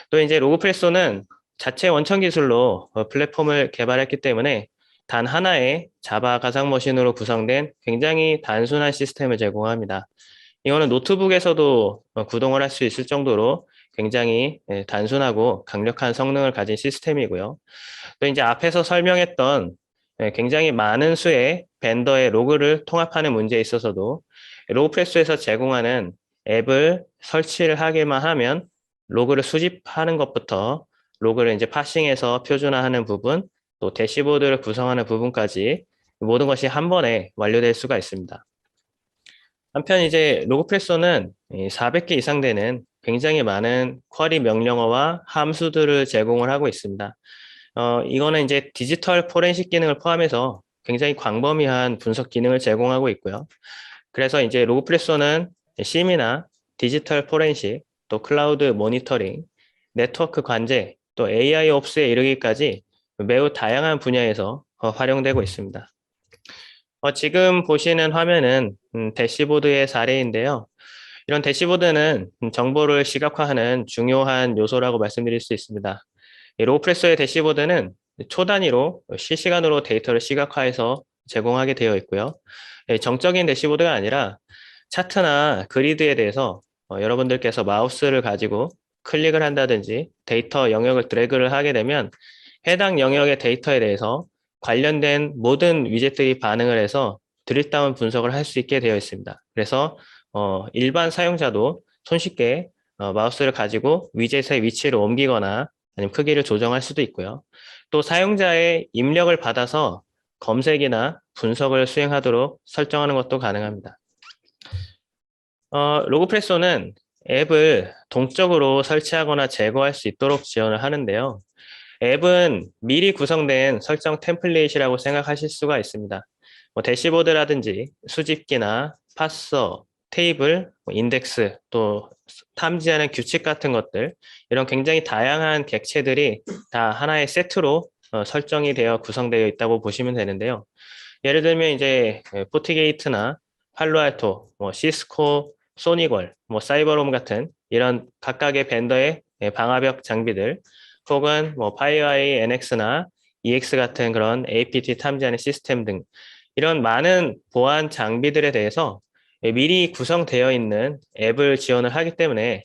또 이제 로그프레소는 자체 원천 기술로 플랫폼을 개발했기 때문에 단 하나의 자바 가상 머신으로 구성된 굉장히 단순한 시스템을 제공합니다. 이거는 노트북에서도 구동을 할 수 있을 정도로 굉장히 단순하고 강력한 성능을 가진 시스템이고요. 또 이제 앞에서 설명했던 굉장히 많은 수의 벤더의 로그를 통합하는 문제에 있어서도 로그프레소에서 제공하는 앱을 설치를 하기만 하면 로그를 수집하는 것부터 로그를 이제 파싱해서 표준화하는 부분, 또 대시보드를 구성하는 부분까지 모든 것이 한 번에 완료될 수가 있습니다. 한편 이제 로그프레소는 400개 이상 되는 굉장히 많은 쿼리 명령어와 함수들을 제공을 하고 있습니다. 이거는 이제 디지털 포렌식 기능을 포함해서 굉장히 광범위한 분석 기능을 제공하고 있고요. 그래서 이제 로그프레소는 심이나 디지털 포렌식, 또 클라우드 모니터링, 네트워크 관제, 또 AI 옵스에 이르기까지 매우 다양한 분야에서 활용되고 있습니다. 지금 보시는 화면은 대시보드의 사례인데요. 이런 대시보드는 정보를 시각화하는 중요한 요소라고 말씀드릴 수 있습니다. 로그프레소의 대시보드는 초단위로 실시간으로 데이터를 시각화해서 제공하게 되어 있고요. 정적인 대시보드가 아니라 차트나 그리드에 대해서 여러분들께서 마우스를 가지고 클릭을 한다든지 데이터 영역을 드래그를 하게 되면 해당 영역의 데이터에 대해서 관련된 모든 위젯들이 반응을 해서 드릴다운 분석을 할 수 있게 되어 있습니다. 그래서 일반 사용자도 손쉽게 마우스를 가지고 위젯의 위치를 옮기거나 아니면 크기를 조정할 수도 있고요. 또 사용자의 입력을 받아서 검색이나 분석을 수행하도록 설정하는 것도 가능합니다. 로그프레소는 앱을 동적으로 설치하거나 제거할 수 있도록 지원을 하는데요. 앱은 미리 구성된 설정 템플릿이라고 생각하실 수가 있습니다. 대시보드라든지 수집기나 파서, 테이블, 인덱스, 또 탐지하는 규칙 같은 것들, 이런 굉장히 다양한 객체들이 다 하나의 세트로 설정이 되어 구성되어 있다고 보시면 되는데요. 예를 들면 이제 포티게이트나 팔로알토, 시스코, 소니걸, 사이버롬 같은 이런 각각의 벤더의 방화벽 장비들, 혹은 파이어아이 NX나 EX 같은 그런 APT 탐지하는 시스템 등 이런 많은 보안 장비들에 대해서 미리 구성되어 있는 앱을 지원을 하기 때문에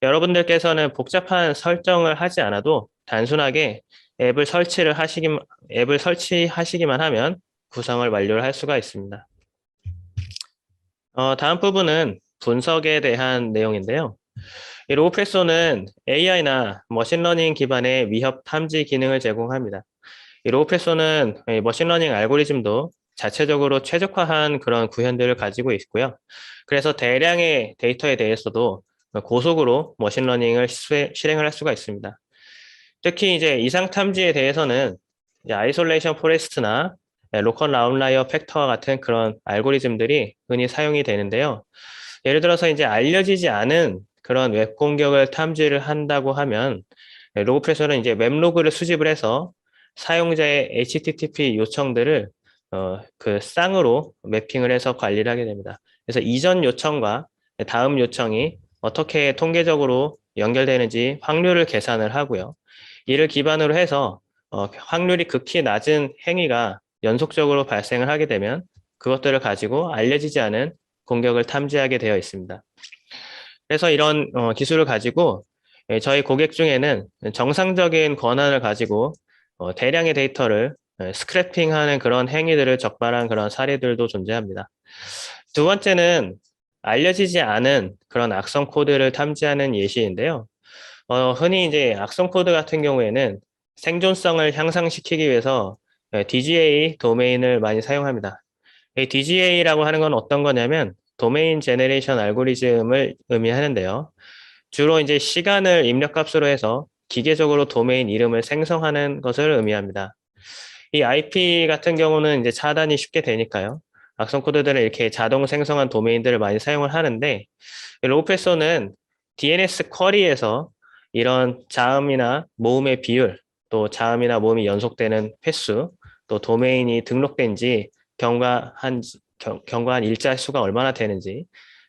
여러분들께서는 복잡한 설정을 하지 않아도 단순하게 앱을 설치하시기만 하면 구성을 완료를 할 수가 있습니다. 다음 부분은 분석에 대한 내용인데요. 이 로그프레소는 AI나 머신러닝 기반의 위협 탐지 기능을 제공합니다. 이 로그프레소는 머신러닝 알고리즘도 자체적으로 최적화한 그런 구현들을 가지고 있고요. 그래서 대량의 데이터에 대해서도 고속으로 머신러닝을 실행을 할 수가 있습니다. 특히 이제 이상 탐지에 대해서는 아이솔레이션 포레스트나 로컬 아웃라이어 팩터와 같은 그런 알고리즘들이 흔히 사용이 되는데요. 예를 들어서 이제 알려지지 않은 그런 웹 공격을 탐지를 한다고 하면 로그프레소는 이제 웹로그를 수집을 해서 사용자의 HTTP 요청들을 그 쌍으로 매핑을 해서 관리를 하게 됩니다. 그래서 이전 요청과 다음 요청이 어떻게 통계적으로 연결되는지 확률을 계산을 하고요. 이를 기반으로 해서 확률이 극히 낮은 행위가 연속적으로 발생을 하게 되면 그것들을 가지고 알려지지 않은 공격을 탐지하게 되어 있습니다. 그래서 이런 기술을 가지고 저희 고객 중에는 정상적인 권한을 가지고 대량의 데이터를 스크래핑하는 그런 행위들을 적발한 그런 사례들도 존재합니다. 두 번째는 알려지지 않은 그런 악성 코드를 탐지하는 예시인데요. 흔히 이제 악성 코드 같은 경우에는 생존성을 향상시키기 위해서 DGA 도메인을 많이 사용합니다. 이 DGA라고 하는 건 어떤 거냐면 도메인 제너레이션 알고리즘을 의미하는데요. 주로 이제 시간을 입력값으로 해서 기계적으로 도메인 이름을 생성하는 것을 의미합니다. 이 IP 같은 경우는 이제 차단이 쉽게 되니까요. 악성 코드들은 이렇게 자동 생성한 도메인들을 많이 사용을 하는데 로그프레소는 DNS 쿼리에서 이런 자음이나 모음의 비율, 또 자음이나 모음이 연속되는 횟수, 또 도메인이 등록된 지 경과한 일자 수가 얼마나 되는지,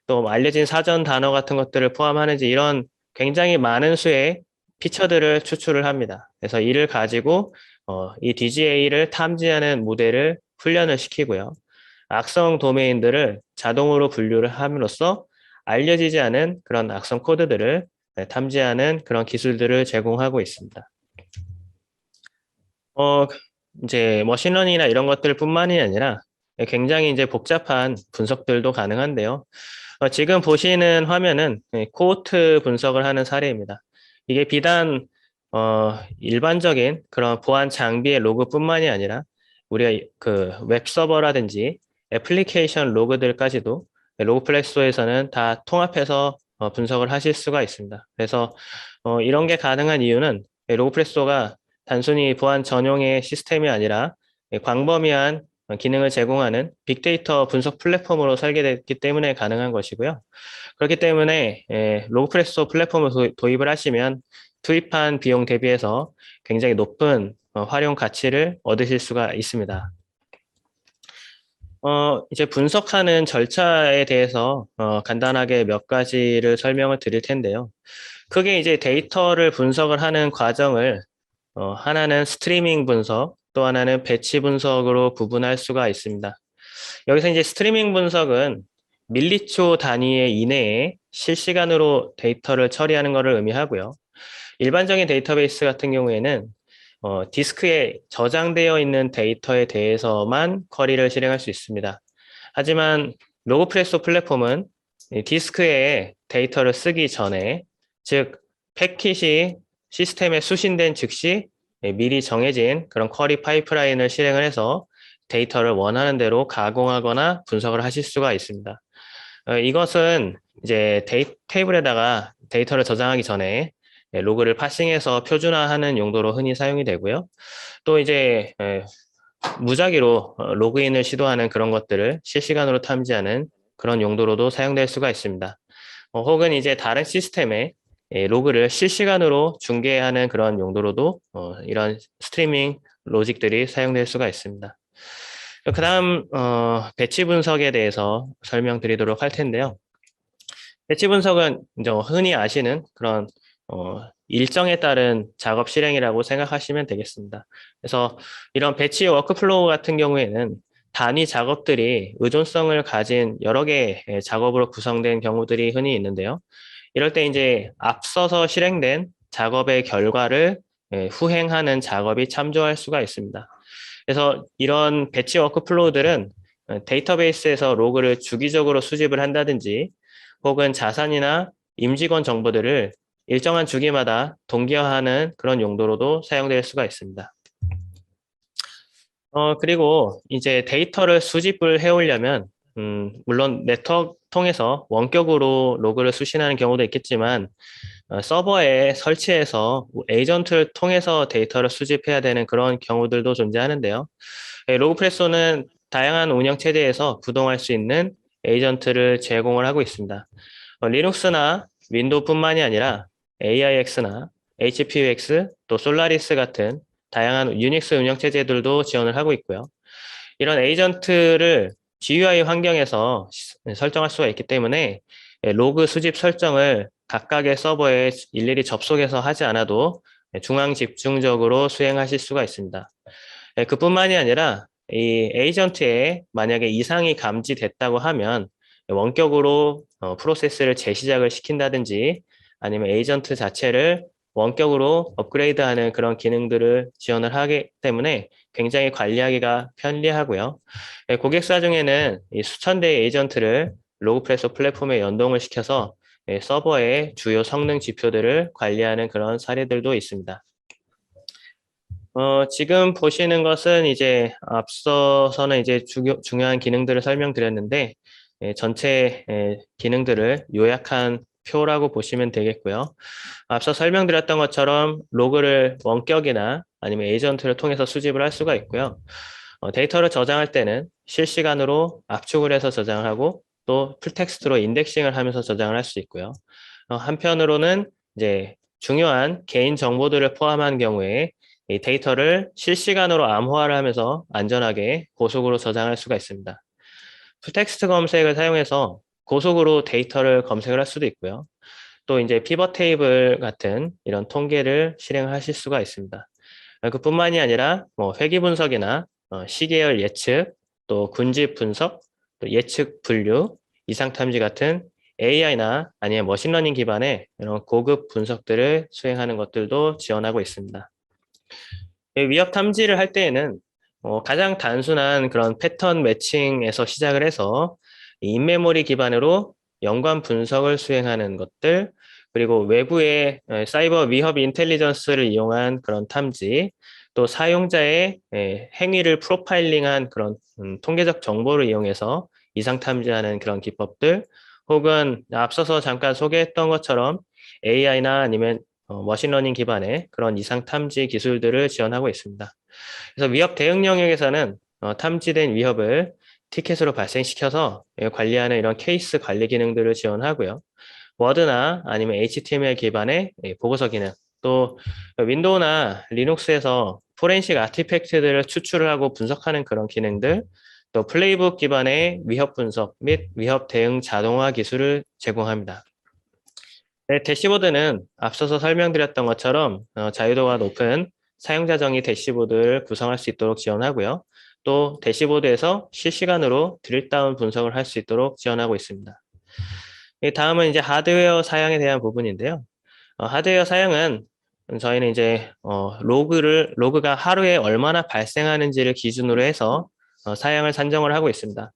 또 알려진 사전 단어 같은 것들을 포함하는지 이런 굉장히 많은 수의 피처들을 추출을 합니다. 그래서 이를 가지고 이 DGA를 탐지하는 모델을 훈련을 시키고요. 악성 도메인들을 자동으로 분류를 함으로써 알려지지 않은 그런 악성 코드들을 탐지하는 그런 기술들을 제공하고 있습니다. 이제 머신러닝이나 이런 것들뿐만이 아니라 굉장히 이제 복잡한 분석들도 가능한데요. 지금 보시는 화면은 코호트 분석을 하는 사례입니다. 이게 비단 일반적인 그런 보안 장비의 로그뿐만이 아니라 우리가 그 웹서버라든지 애플리케이션 로그들까지도 로그프레소에서는 다 통합해서 분석을 하실 수가 있습니다. 그래서 이런 게 가능한 이유는 로그프레소가 단순히 보안 전용의 시스템이 아니라 광범위한 기능을 제공하는 빅데이터 분석 플랫폼으로 설계됐기 때문에 가능한 것이고요. 그렇기 때문에 로그프레소 플랫폼을 도입을 하시면 투입한 비용 대비해서 굉장히 높은 활용 가치를 얻으실 수가 있습니다. 이제 분석하는 절차에 대해서 간단하게 몇 가지를 설명을 드릴 텐데요. 크게 이제 데이터를 분석을 하는 과정을 하나는 스트리밍 분석, 또 하나는 배치 분석으로 구분할 수가 있습니다. 여기서 이제 스트리밍 분석은 밀리초 단위의 이내에 실시간으로 데이터를 처리하는 것을 의미하고요. 일반적인 데이터베이스 같은 경우에는 디스크에 저장되어 있는 데이터에 대해서만 쿼리를 실행할 수 있습니다. 하지만 로그프레소 플랫폼은 디스크에 데이터를 쓰기 전에, 즉 패킷이 시스템에 수신된 즉시 미리 정해진 그런 쿼리 파이프라인을 실행을 해서 데이터를 원하는 대로 가공하거나 분석을 하실 수가 있습니다. 이것은 이제 테이블에다가 데이터를 저장하기 전에 로그를 파싱해서 표준화하는 용도로 흔히 사용이 되고요. 또 이제 무작위로 로그인을 시도하는 그런 것들을 실시간으로 탐지하는 그런 용도로도 사용될 수가 있습니다. 혹은 이제 다른 시스템에 로그를 실시간으로 중계하는 그런 용도로도 이런 스트리밍 로직들이 사용될 수가 있습니다. 그 다음 배치 분석에 대해서 설명드리도록 할 텐데요. 배치 분석은 이제 흔히 아시는 그런 일정에 따른 작업 실행이라고 생각하시면 되겠습니다. 그래서 이런 배치 워크플로우 같은 경우에는 단위 작업들이 의존성을 가진 여러 개의 작업으로 구성된 경우들이 흔히 있는데요. 이럴 때 이제 앞서서 실행된 작업의 결과를 후행하는 작업이 참조할 수가 있습니다. 그래서 이런 배치 워크플로우들은 데이터베이스에서 로그를 주기적으로 수집을 한다든지 혹은 자산이나 임직원 정보들을 일정한 주기마다 동기화하는 그런 용도로도 사용될 수가 있습니다. 그리고 이제 데이터를 수집을 해오려면 물론 네트워크 통해서 원격으로 로그를 수신하는 경우도 있겠지만 서버에 설치해서 에이전트를 통해서 데이터를 수집해야 되는 그런 경우들도 존재하는데요. 로그프레소는 다양한 운영 체제에서 구동할 수 있는 에이전트를 제공을 하고 있습니다. 리눅스나 윈도우뿐만이 아니라 AIX나 HPUX, 또 솔라리스 같은 다양한 유닉스 운영 체제들도 지원을 하고 있고요. 이런 에이전트를 GUI 환경에서 설정할 수가 있기 때문에 로그 수집 설정을 각각의 서버에 일일이 접속해서 하지 않아도 중앙 집중적으로 수행하실 수가 있습니다. 그뿐만이 아니라 이 에이전트에 만약에 이상이 감지됐다고 하면 원격으로 프로세스를 재시작을 시킨다든지 아니면 에이전트 자체를 원격으로 업그레이드하는 그런 기능들을 지원을 하기 때문에 굉장히 관리하기가 편리하고요. 고객사 중에는 이 수천 대의 에이전트를 로그프레소 플랫폼에 연동을 시켜서 서버의 주요 성능 지표들을 관리하는 그런 사례들도 있습니다. 지금 보시는 것은 이제 앞서서는 이제 중요한 기능들을 설명드렸는데 전체 기능들을 요약한 표라고 보시면 되겠고요. 앞서 설명드렸던 것처럼 로그를 원격이나 아니면 에이전트를 통해서 수집을 할 수가 있고요. 데이터를 저장할 때는 실시간으로 압축을 해서 저장을 하고 또 풀텍스트로 인덱싱을 하면서 저장을 할 수 있고요. 한편으로는 이제 중요한 개인 정보들을 포함한 경우에 이 데이터를 실시간으로 암호화를 하면서 안전하게 고속으로 저장할 수가 있습니다. 풀텍스트 검색을 사용해서 고속으로 데이터를 검색을 할 수도 있고요. 또 이제 피벗 테이블 같은 이런 통계를 실행하실 수가 있습니다. 그뿐만이 아니라 뭐 회귀 분석이나 시계열 예측, 또 군집 분석, 또 예측 분류, 이상 탐지 같은 AI나 아니면 머신러닝 기반의 이런 고급 분석들을 수행하는 것들도 지원하고 있습니다. 위협 탐지를 할 때에는 가장 단순한 그런 패턴 매칭에서 시작을 해서 인메모리 기반으로 연관 분석을 수행하는 것들, 그리고 외부의 사이버 위협 인텔리전스를 이용한 그런 탐지, 또 사용자의 행위를 프로파일링한 그런 통계적 정보를 이용해서 이상 탐지하는 그런 기법들, 혹은 앞서서 잠깐 소개했던 것처럼 AI나 아니면 머신러닝 기반의 그런 이상 탐지 기술들을 지원하고 있습니다. 그래서 위협 대응 영역에서는 탐지된 위협을 티켓으로 발생시켜서 관리하는 이런 케이스 관리 기능들을 지원하고요. 워드나 아니면 HTML 기반의 보고서 기능, 또 윈도우나 리눅스에서 포렌식 아티팩트들을 추출을 하고 분석하는 그런 기능들, 또 플레이북 기반의 위협 분석 및 위협 대응 자동화 기술을 제공합니다. 네, 대시보드는 앞서서 설명드렸던 것처럼 자유도가 높은 사용자 정의 대시보드를 구성할 수 있도록 지원하고요. 또 대시보드에서 실시간으로 드릴다운 분석을 할 수 있도록 지원하고 있습니다. 다음은 이제 하드웨어 사양에 대한 부분인데요. 하드웨어 사양은 저희는 이제 로그가 하루에 얼마나 발생하는지를 기준으로 해서 사양을 산정을 하고 있습니다.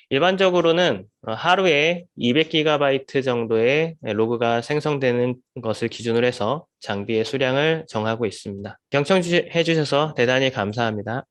일반적으로는 하루에 200GB 정도의 로그가 생성되는 것을 기준으로 해서 장비의 수량을 정하고 있습니다. 경청해 주셔서 대단히 감사합니다.